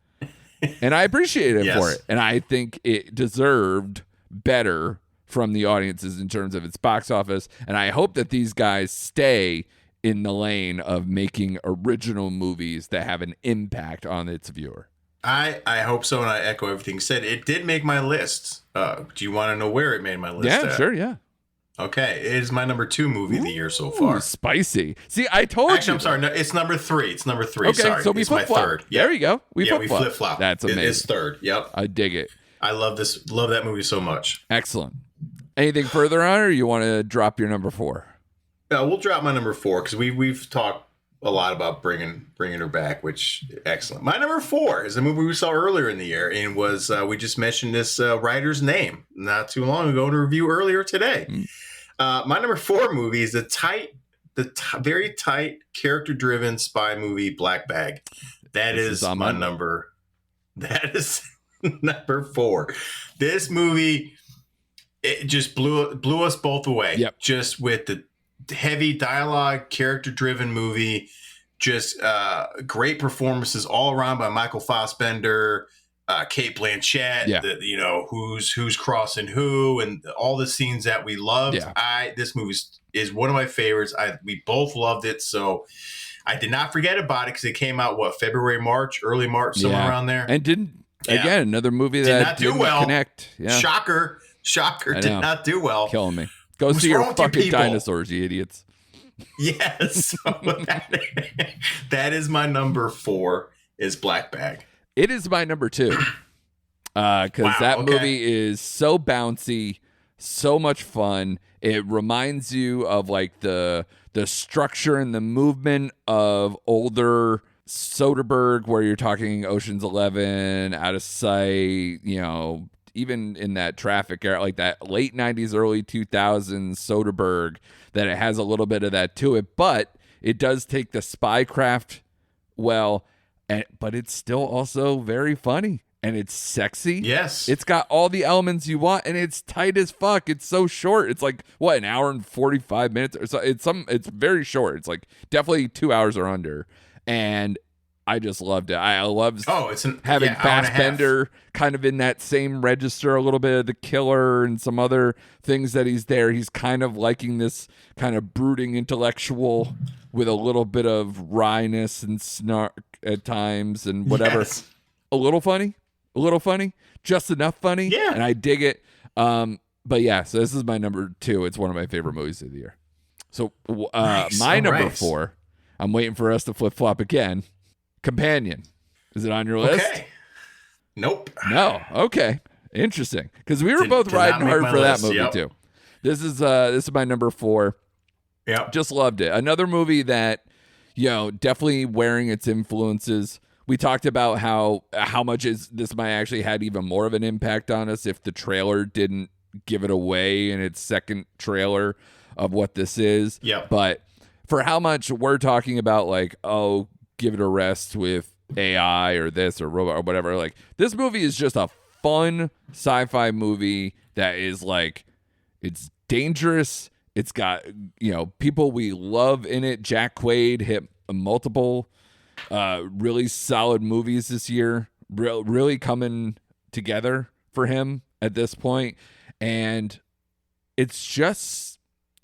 And I appreciate it for it. And I think it deserved better from the audiences in terms of its box office. And I hope that these guys stay in the lane of making original movies that have an impact on its viewer. I hope so, and I echo everything said. It did make my list. Do you want to know where it made my list? Yeah, sure, yeah. Okay, it is my number 2 movie of the year so far. Spicy. See, I told you. Actually, I'm sorry. No, it's number 3. It's number 3. Okay, sorry. so we flip-flop. Third. Yep. There you go. We flip-flop. That's amazing. It's third. Yep. I dig it. I love this. Love that movie so much. Excellent. Anything further on, or you want to drop your number 4? We'll drop my number 4 because we've talked a lot about bringing her back, which excellent. My number 4 is a movie we saw earlier in the year, and was we just mentioned this writer's name not too long ago in a review earlier today. My number 4 movie is very tight, character-driven spy movie, Black Bag. That is my number. That is number 4. This movie, it just blew us both away. Yep. Just with the heavy dialogue, character-driven movie, just great performances all around by Michael Fassbender, Cate Blanchett. Yeah. Who's crossing who, and all the scenes that we loved. Yeah. This movie is one of my favorites. We both loved it, so I did not forget about it because it came out February, March, early March, somewhere around there, and again another movie that did not do well. Connect. Yeah. Shocker, did not do well. Killing me. Go see your fucking dinosaurs, you idiots. Yes, that is my number 4. Is Black Bag. It is my number 2 because that movie is so bouncy, so much fun. It reminds you of like the structure and the movement of older Soderbergh, where you're talking Ocean's 11, Out of Sight, even in that Traffic era, like that late 90s, early 2000s Soderbergh, that it has a little bit of that to it, but it does take the spy craft well, but it's still also very funny. And it's sexy. Yes. It's got all the elements you want, and it's tight as fuck. It's so short. It's like, what, an hour and 45 minutes? Or so. It's very short. It's like definitely 2 hours or under. And I just loved it. I love having Fassbender kind of in that same register, a little bit of the killer and some other things that he's there. He's kind of liking this kind of brooding intellectual with a little bit of wryness and snark at times and whatever. Yes. A little funny, just enough funny. Yeah. And I dig it. But yeah, so this is my number 2. It's one of my favorite movies of the year. So my number 4, I'm waiting for us to flip-flop again. Companion. Is it on your list? Okay. Nope. No. Okay. Interesting. Because we were both riding hard for that movie too. This is my number 4. Yeah. Just loved it. Another movie that, definitely wearing its influences. We talked about how much this might actually had even more of an impact on us if the trailer didn't give it away in its second trailer of what this is. Yeah. But for how much we're talking about, like, oh, give it a rest with AI or this or robot or whatever. Like, this movie is just a fun sci-fi movie that is like, it's dangerous. It's got, people we love in it. Jack Quaid hit multiple really solid movies this year, really coming together for him at this point. And it's just,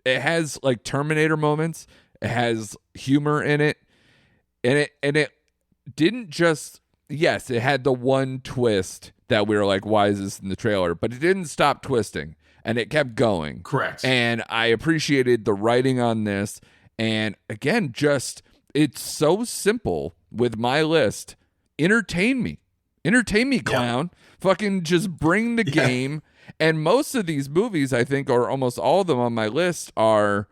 it has like Terminator moments. It has humor in it. And it didn't just, yes, it had the one twist that we were like, why is this in the trailer? But it didn't stop twisting, and it kept going. Correct. And I appreciated the writing on this. And again, just, it's so simple with my list. Entertain me, clown. Fucking just bring the game. And most of these movies, I think, or almost all of them on my list, are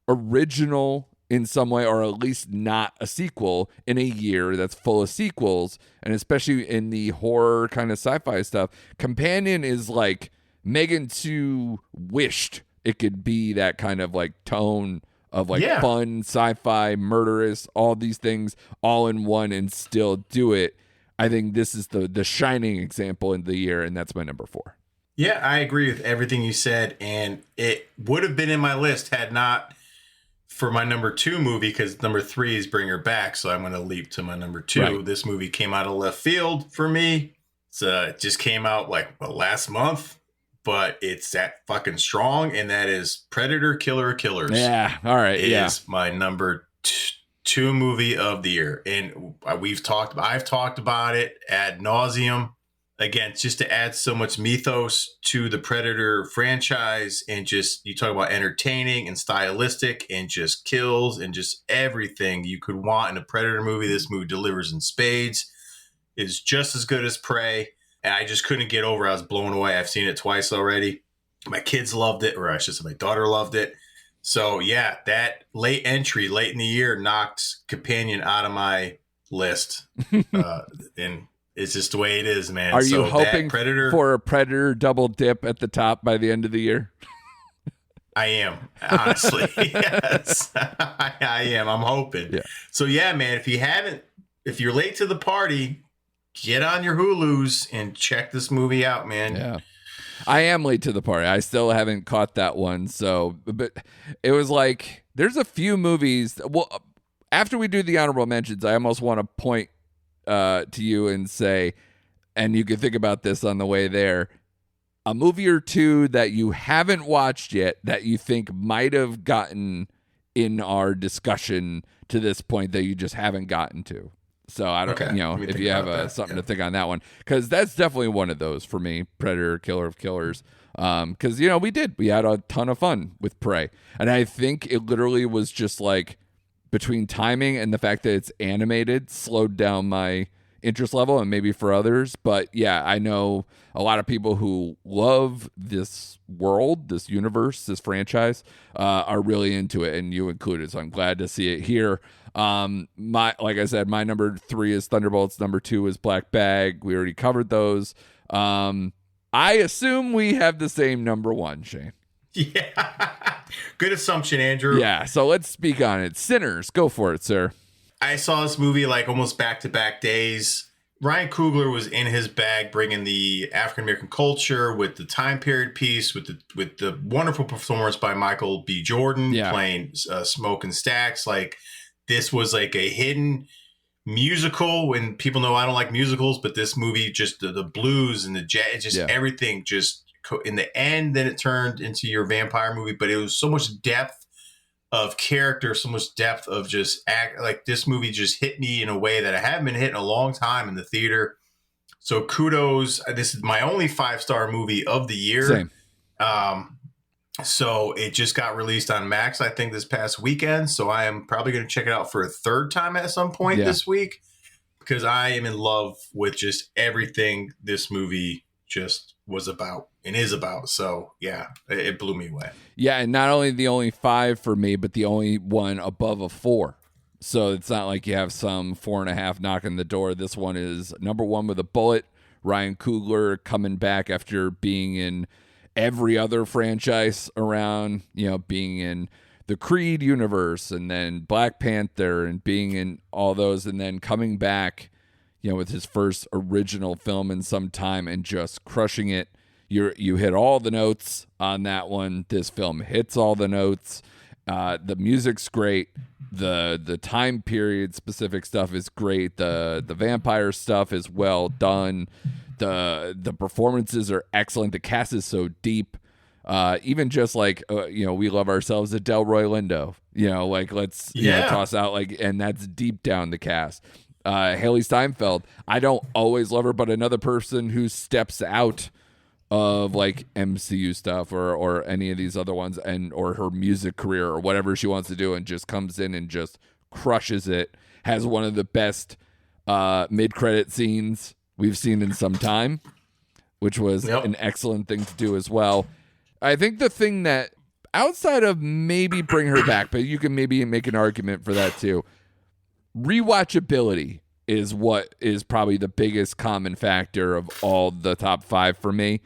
original in some way, or at least not a sequel in a year that's full of sequels. And especially in the horror kind of sci-fi stuff, Companion is like M3GAN 2 wished it could be that kind of like tone of like fun, sci-fi, murderous, all these things all in one, and still do it. I think this is the shining example in the year, and that's my number 4. Yeah, I agree with everything you said, and it would have been in my list had not for my number 2 movie, because number 3 is Bring Her Back, so I'm going to leap to my number 2. Right. This movie came out of left field for me. It just came out like last month, but it's that fucking strong, and that is Predator Killer of Killers. Yeah, all right, is my number 2 movie of the year, and I've talked about it ad nauseum. Again, just to add so much mythos to the Predator franchise, and just, you talk about entertaining and stylistic and just kills and just everything you could want in a Predator movie. This movie delivers in spades. Is just as good as Prey. And I just couldn't get over it. I was blown away. I've seen it twice already. My kids loved it, or I should say my daughter loved it. So yeah, that late entry, late in the year, knocked Companion out of my list, and it's just the way it is, man. Are you So that hoping Predator, for a Predator double dip at the top by the end of the year? I am honestly, yes, I am. I'm hoping. Yeah. So yeah, man, if you're late to the party, get on your Hulus and check this movie out, man. Yeah. I am late to the party. I still haven't caught that one. So, but it was like, there's a few movies. Well, after we do the honorable mentions, I almost want to point to you and say, and you can think about this on the way there, a movie or two that you haven't watched yet that you think might have gotten in our discussion to this point that you just haven't gotten to. So I don't, if you have something to think on that one, because that's definitely one of those for me, Predator, Killer of Killers. Because we had a ton of fun with Prey, and I think it literally was just like between timing and the fact that it's animated slowed down my interest level, and maybe for others. But yeah, I know a lot of people who love this world, this universe, this franchise, are really into it, and you included. So I'm glad to see it here. Like I said, my number 3 is Thunderbolts. Number 2 is Black Bag. We already covered those. I assume we have the same number 1, Shane. Yeah. Good assumption, Andrew. Yeah, so let's speak on it. Sinners, go for it, sir. I saw this movie like almost back-to-back days. Ryan Coogler was in his bag, bringing the African-American culture with the time period piece, with the wonderful performance by Michael B. Jordan playing Smoke and Stacks. Like, this was like a hidden musical, and people know I don't like musicals, but this movie, just the blues and the jazz, just everything, just in the end, then it turned into your vampire movie, but it was so much depth of character, so much depth of just act. Like, this movie just hit me in a way that I haven't been hit in a long time in the theater. So kudos. This is my only 5-star movie of the year. Same. So it just got released on Max, I think, this past weekend. So I am probably going to check it out for a third time at some point this week, because I am in love with just everything this movie just was about and is about. So yeah, it blew me away. Yeah, and not only the only 5 for me, but the only one above a 4. So it's not like you have some 4.5 knocking the door. This one is number 1 with a bullet. Ryan Coogler coming back after being in every other franchise around, being in the Creed universe and then Black Panther and being in all those, and then coming back, with his first original film in some time and just crushing it. You hit all the notes on that one. This film hits all the notes. The music's great. The time period specific stuff is great. The vampire stuff is well done. The performances are excellent. The cast is so deep. Even just like we love ourselves a Delroy Lindo. Let's toss out and that's deep down the cast. Haley Steinfeld, I don't always love her, but another person who steps out of like MCU stuff or any of these other ones, or her music career or whatever she wants to do, and just comes in and just crushes it. Has one of the best mid-credit scenes we've seen in some time, which was an excellent thing to do as well. I think the thing that, outside of maybe bring her back, but you can maybe make an argument for that too, rewatchability is what is probably the biggest common factor of all the top 5 for me.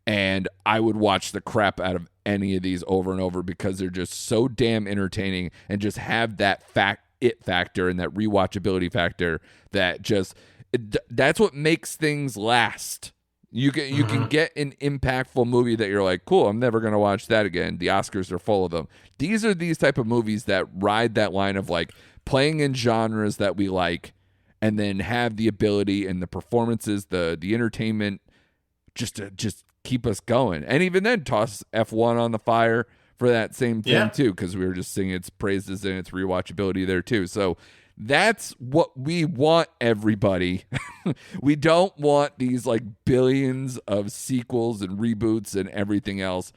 And I would watch the crap out of any of these over and over because they're just so damn entertaining and just have that it factor and that rewatchability factor that just that's what makes things last. You can get an impactful movie that you're like, cool, I'm never going to watch that again. The Oscars are full of them. These are these type of movies that ride that line of like playing in genres that we like, and then have the ability and the performances, the entertainment, just to keep us going. And even then, toss F1 on the fire for that same thing too, because we were just singing its praises and its rewatchability there too. So that's what we want, everybody. We don't want these like billions of sequels and reboots and everything else.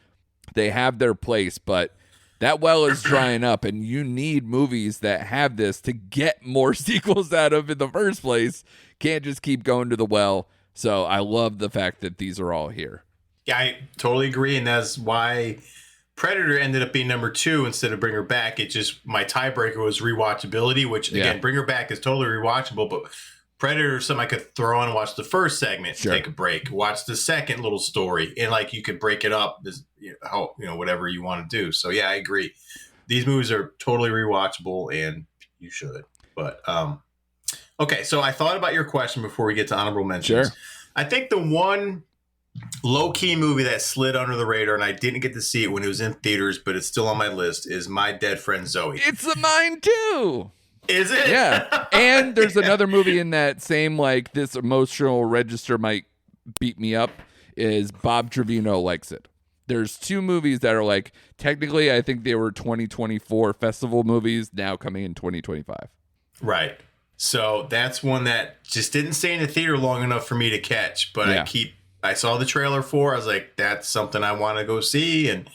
They have their place, but that well is drying up, and you need movies that have this to get more sequels out of in the first place. Can't just keep going to the well. So I love the fact that these are all here. Yeah, I totally agree, and that's why Predator ended up being number 2 instead of Bring Her Back. It just, my tiebreaker was rewatchability, which again, Bring Her Back is totally rewatchable, but Predator is something I could throw on and watch the first segment, take a break, watch the second little story, and like you could break it up as how whatever you want to do. So yeah, I agree. These movies are totally rewatchable, and you should. But okay, so I thought about your question before we get to honorable mentions. Sure. I think the one low-key movie that slid under the radar, and I didn't get to see it when it was in theaters, but it's still on my list, is My Dead Friend Zoe. It's mine too. Is it? Yeah. And there's another movie in that same, like, this emotional register might beat me up, is Bob Trevino Likes It. There's 2 movies that are, like, technically I think they were 2024 festival movies, now coming in 2025. Right. So that's one that just didn't stay in the theater long enough for me to catch, but I saw the trailer for. I was like, that's something I want to go see. And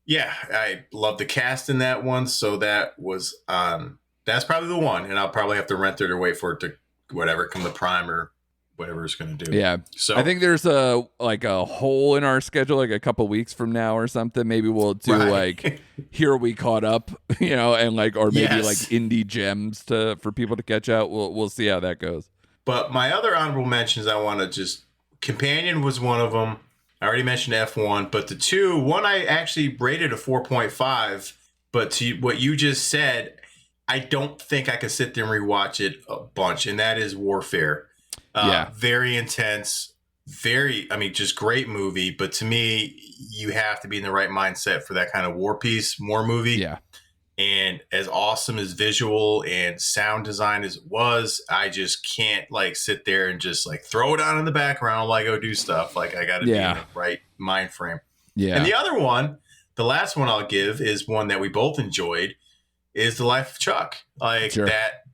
yeah, I love the cast in that one. So that was that's probably the one. And I'll probably have to rent it or wait for it to whatever come to Prime or whatever it's going to do. Yeah. So I think there's a hole in our schedule, like a couple weeks from now or something. Maybe we'll do like Here We Caught Up, and like, or maybe like indie gems for people to catch out. We'll see how that goes. But my other honorable mentions, I want to just, Companion was one of them. I already mentioned F1, but the one I actually rated a 4.5, but to what you just said, I don't think I could sit there and rewatch it a bunch, and that is Warfare. Very intense, just great movie, but to me, you have to be in the right mindset for that kind of war movie. Yeah. And as awesome as visual and sound design as it was, I just can't like sit there and just like throw it on in the background while I go do stuff. Like I got to be in the right mind frame. Yeah. And the other one, the last one I'll give is one that we both enjoyed, is The Life of Chuck. Like that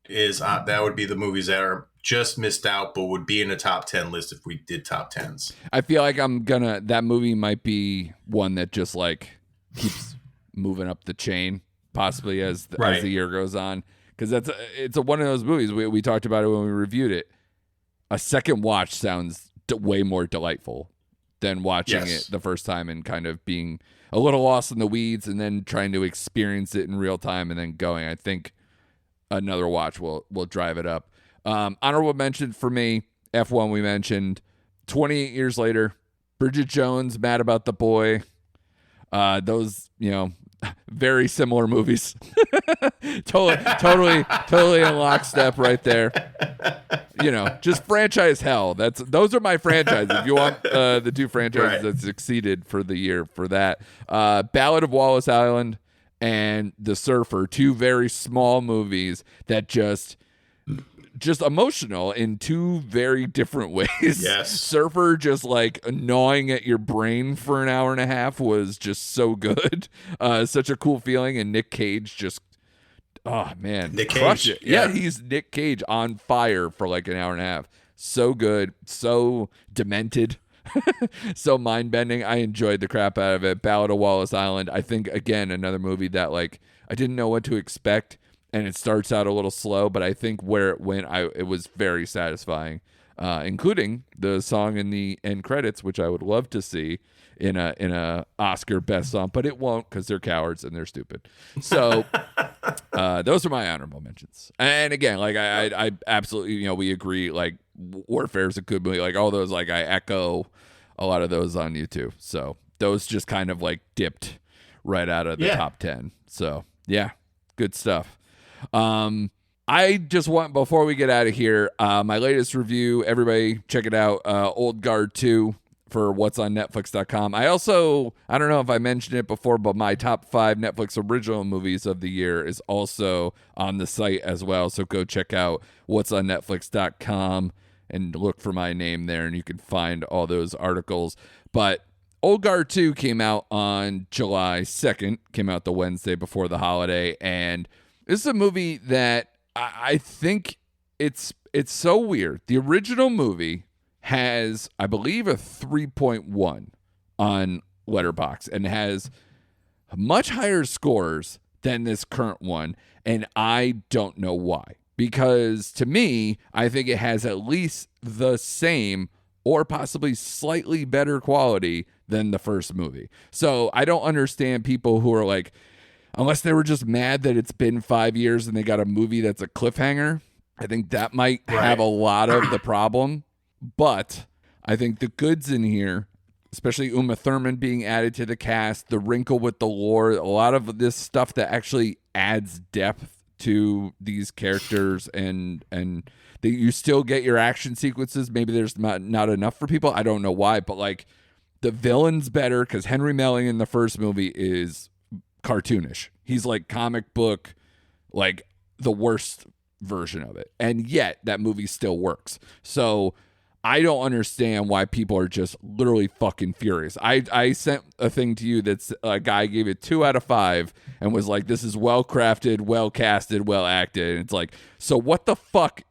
is that would be the movies that are just missed out, but would be in the top 10 list if we did top 10s. I feel like that movie might be one that just like keeps moving up the chain, possibly as the year goes on, because it's one of those movies we talked about it when we reviewed it. A second watch sounds way more delightful than watching it the first time and kind of being a little lost in the weeds and then trying to experience it in real time and then going. I think another watch will drive it up. Honorable mention for me, F1 we mentioned. 28 years later, Bridget Jones, Mad About the Boy. Those, very similar movies. totally in lockstep right there. Just franchise hell. Those are my franchises. If you want the 2 franchises that succeeded for the year for that, Ballad of Wallace Island and The Surfer, 2 very small movies that just emotional in 2 very different ways. Yes. Surfer just like gnawing at your brain for an hour and a half was just so good. Such a cool feeling. And Nick Cage just, oh man, Nick crush Cage. It. Yeah, he's Nick Cage on fire for like an hour and a half. So good. So demented. So mind-bending. I enjoyed the crap out of it. Ballad of Wallace Island. I think, again, another movie that like I didn't know what to expect. And it starts out a little slow, but I think where it went, it was very satisfying, including the song in the end credits, which I would love to see in a Oscar Best Song, but it won't because they're cowards and they're stupid. So those are my honorable mentions. And again, like I absolutely, we agree. Like Warfare is a good movie. Like all those, like I echo a lot of those on you too. So those just kind of like dipped right out of the top 10. So yeah, good stuff. I just want, before we get out of here, my latest review, everybody check it out, Old Guard 2 for what's on Netflix.com. I don't know if I mentioned it before, but my top 5 Netflix original movies of the year is also on the site as well. So go check out what's on Netflix.com and look for my name there and you can find all those articles. But Old Guard 2 came out on July 2nd, came out the Wednesday before the holiday, and this is a movie that I think it's so weird. The original movie has, I believe, a 3.1 on Letterboxd and has much higher scores than this current one, and I don't know why. Because to me, I think it has at least the same or possibly slightly better quality than the first movie. So I don't understand people who are like, unless they were just mad that it's been 5 years and they got a movie that's a cliffhanger. I think that might have a lot of the problem. But I think the goods in here, especially Uma Thurman being added to the cast, the wrinkle with the lore, a lot of this stuff that actually adds depth to these characters, and that you still get your action sequences. Maybe there's not enough for people. I don't know why, but like the villain's better because Henry Melling in the first movie is cartoonish. He's like comic book, like the worst version of it. And yet that movie still works. So I don't understand why people are just literally fucking furious. I sent a thing to you that's a guy gave it 2 out of 5 and was like, this is well crafted, well casted, well acted. And it's like, so what the fuck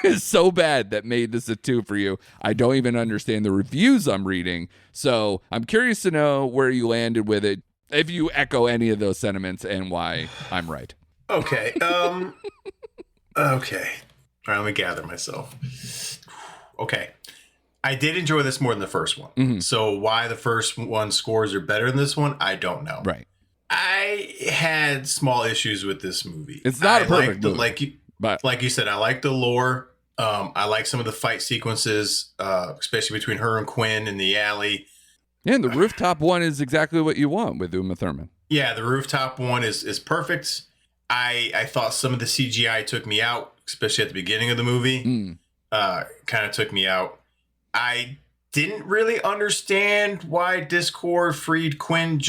is so bad that made this a 2 for you? I don't even understand the reviews I'm reading. So I'm curious to know where you landed with it, if you echo any of those sentiments and why I'm right. Okay. Okay. All right, let me gather myself. Okay. I did enjoy this more than the first one. Mm-hmm. So why the first one scores are better than this one, I don't know. Right. I had small issues with this movie. It's not a perfect movie. Like you said, I like the lore. I like some of the fight sequences, especially between her and Quinn in the alley. Yeah, and the rooftop one is exactly what you want with Uma Thurman. Yeah, the rooftop one is perfect. I thought some of the CGI took me out, especially at the beginning of the movie. Kind of took me out. I didn't really understand why Discord freed Quinn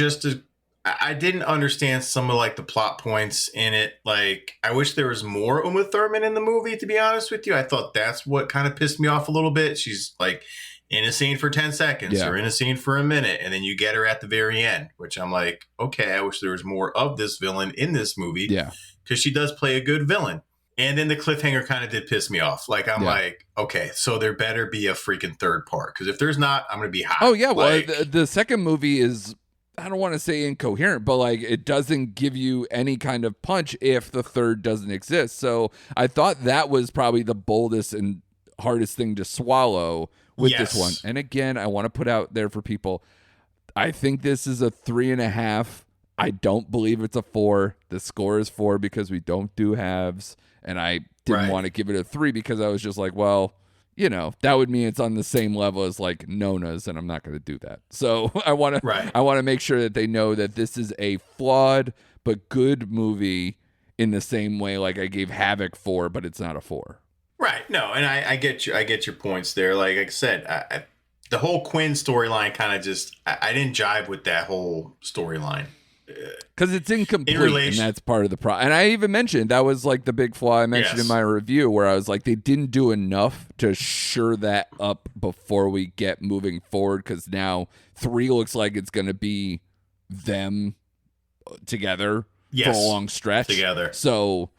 I didn't understand some of like the plot points in it. Like, I wish there was more Uma Thurman in the movie, to be honest with you. I thought that's what kind of pissed me off a little bit. She's like in a scene for 10 seconds or in a scene for a minute, and then you get her at the very end, which I'm like, okay, I wish there was more of this villain in this movie. Yeah. Because she does play a good villain. And then the cliffhanger kind of did piss me off. Like, I'm like, okay, so there better be a freaking third part. Because if there's not, I'm going to be hot. Oh, yeah. Well, the second movie is, I don't want to say incoherent, but like it doesn't give you any kind of punch if the third doesn't exist. So I thought that was probably the boldest and hardest thing to swallow with this one. And again, I want to put out there for people, I think this is a 3.5. I don't believe it's a 4. The score is 4 because we don't do halves. And I didn't want to give it a 3 because I was just like, well, you know, that would mean it's on the same level as like Nona's, and I'm not going to do that. So I want to make sure that they know that this is a flawed but good movie in the same way like I gave Havoc 4, but it's not a 4. Right. No, and I get your points there. Like I said, the whole Quinn storyline kind of just I didn't jive with that whole storyline. Because it's incomplete, and that's part of the problem. And I even mentioned that was like the big flaw I mentioned in my review, where I was like, they didn't do enough to shore that up before we get moving forward. Because now 3 looks like it's going to be them together for a long stretch together. So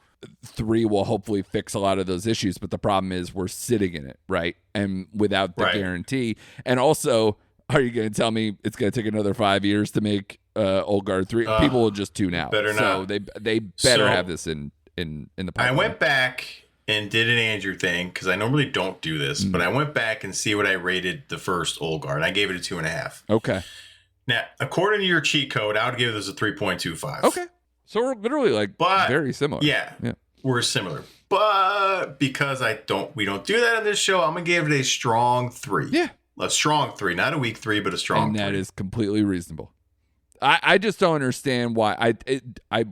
3 will hopefully fix a lot of those issues. But the problem is we're sitting in it, right? And without the guarantee. And also, are you going to tell me it's going to take another 5 years to make Old Guard 3? People will just tune out. So they better have this in the pipeline. I went back and did an Andrew thing because I normally don't do this, but I went back and see what I rated the first Old Guard. I gave it a 2.5. Okay. Now, according to your cheat code, I would give this a 3.25. Okay. So we're literally like very similar. Yeah. We're similar. But because we don't do that on this show, I'm gonna give it a strong 3. Yeah. A strong 3, not a weak 3, but a strong 3. And that is completely reasonable. I just don't understand why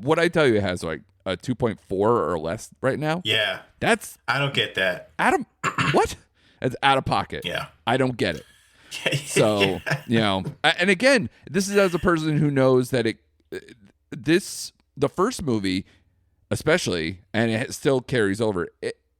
what I tell you has like a 2.4 or less right now. Yeah. I don't get that. Adam, what? It's out of pocket. Yeah. I don't get it. So, you know, and again, this is as a person who knows that the first movie, especially, and it still carries over,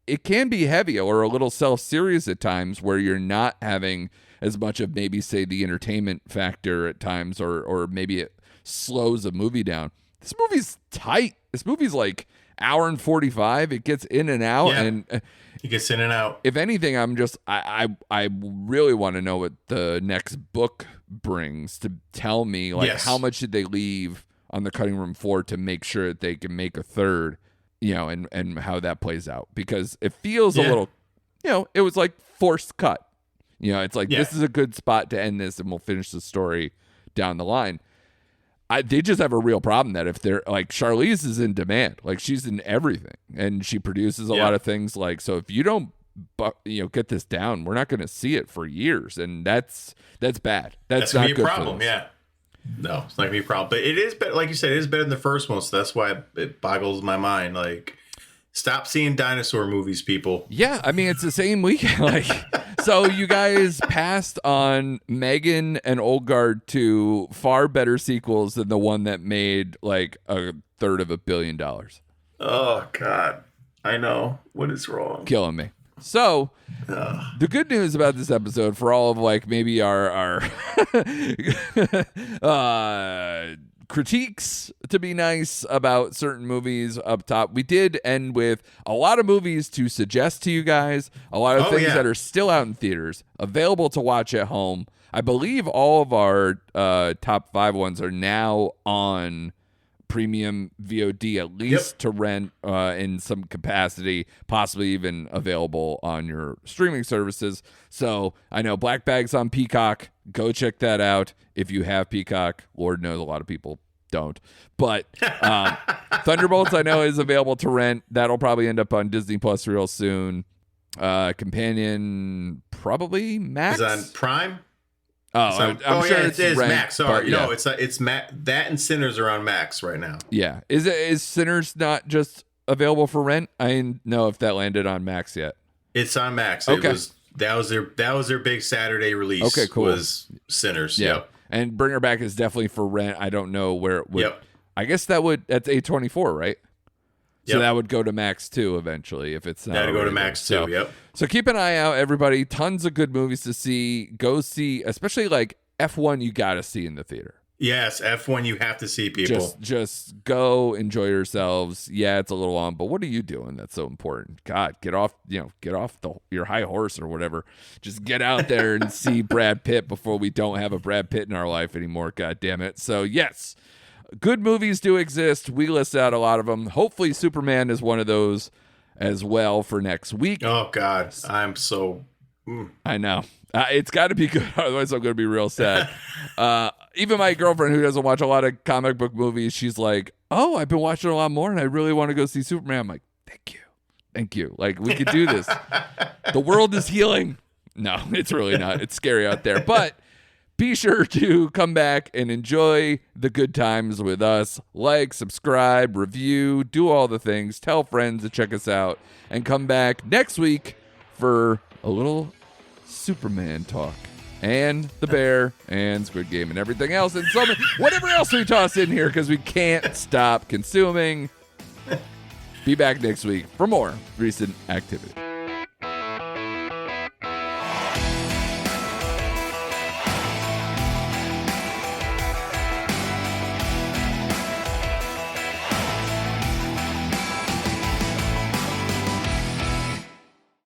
it can be heavy or a little self-serious at times where you're not having as much of maybe, say, the entertainment factor at times, or maybe it slows a movie down. This movie's tight. This movie's like hour and 45. It gets in and out. Yeah, and it gets in and out. If anything, I really want to know what the next book brings to tell me, like, how much did they leave on the cutting room floor to make sure that they can make a third, you know, and how that plays out. Because it feels a little, you know, it was like forced cut. You know, it's like, this is a good spot to end this, and we'll finish the story down the line. They just have a real problem that if they're like, Charlize is in demand, like she's in everything, and she produces a lot of things. Like, so if you don't, get this down, we're not going to see it for years, and that's bad. That's not good problem. Yeah, no, it's not gonna be a problem. But it is better, like you said, it is better than the first one. So that's why it boggles my mind. Like, stop seeing dinosaur movies, people. Yeah, I mean, it's the same weekend. Like, so you guys passed on M3GAN and Old Guard, to far better sequels than the one that made like $1/3 of $1 billion. Oh God, I know what is wrong. Killing me. So the good news about this episode, for all of like maybe our critiques to be nice about certain movies up top, we did end with a lot of movies to suggest to you guys, a lot of things that are still out in theaters, available to watch at home. I believe all of our top 5 ones are now on premium VOD, at least to rent in some capacity, possibly even available on your streaming services. So I know Black Bag's on Peacock. Go check that out if you have Peacock. Lord knows a lot of people don't. But Thunderbolts, I know, is available to rent. That'll probably end up on Disney Plus real soon. Companion, probably Max. Is it on Prime? I'm sure it is rent, Max. Sorry, no, it's Max. That and Sinners are on Max right now. Yeah, is Sinners not just available for rent? I didn't know if that landed on Max yet. It's on Max. Okay. That was their big Saturday release. Okay, cool. Was Sinners? Yeah, Yep. and Bring Her Back is definitely for rent. I don't know where it would. Yep. I guess that's A24, right? So that would go to Max too eventually if it's not. That'd go to Max too. Yep. So keep an eye out, everybody. Tons of good movies to see. Go see, especially like F1. You got to see in the theater. Yes, F1. You have to see, people. Just go enjoy yourselves. Yeah, it's a little long, but what are you doing that's so important? God, get off your high horse or whatever. Just get out there and see Brad Pitt before we don't have a Brad Pitt in our life anymore. God damn it. So yes. Good movies do exist. We list out a lot of them. Hopefully Superman is one of those as well for next week. Oh, God. I'm so... I know. It's got to be good. Otherwise, I'm going to be real sad. Even my girlfriend, who doesn't watch a lot of comic book movies, she's like, oh, I've been watching a lot more, and I really want to go see Superman. I'm like, thank you. Thank you. Like, we could do this. The world is healing. No, it's really not. It's scary out there. But... be sure to come back and enjoy the good times with us. Like, subscribe, review, do all the things. Tell friends to check us out. And come back next week for a little Superman talk. And the Bear and Squid Game and everything else. And whatever else we toss in here because we can't stop consuming. Be back next week for more recent activity.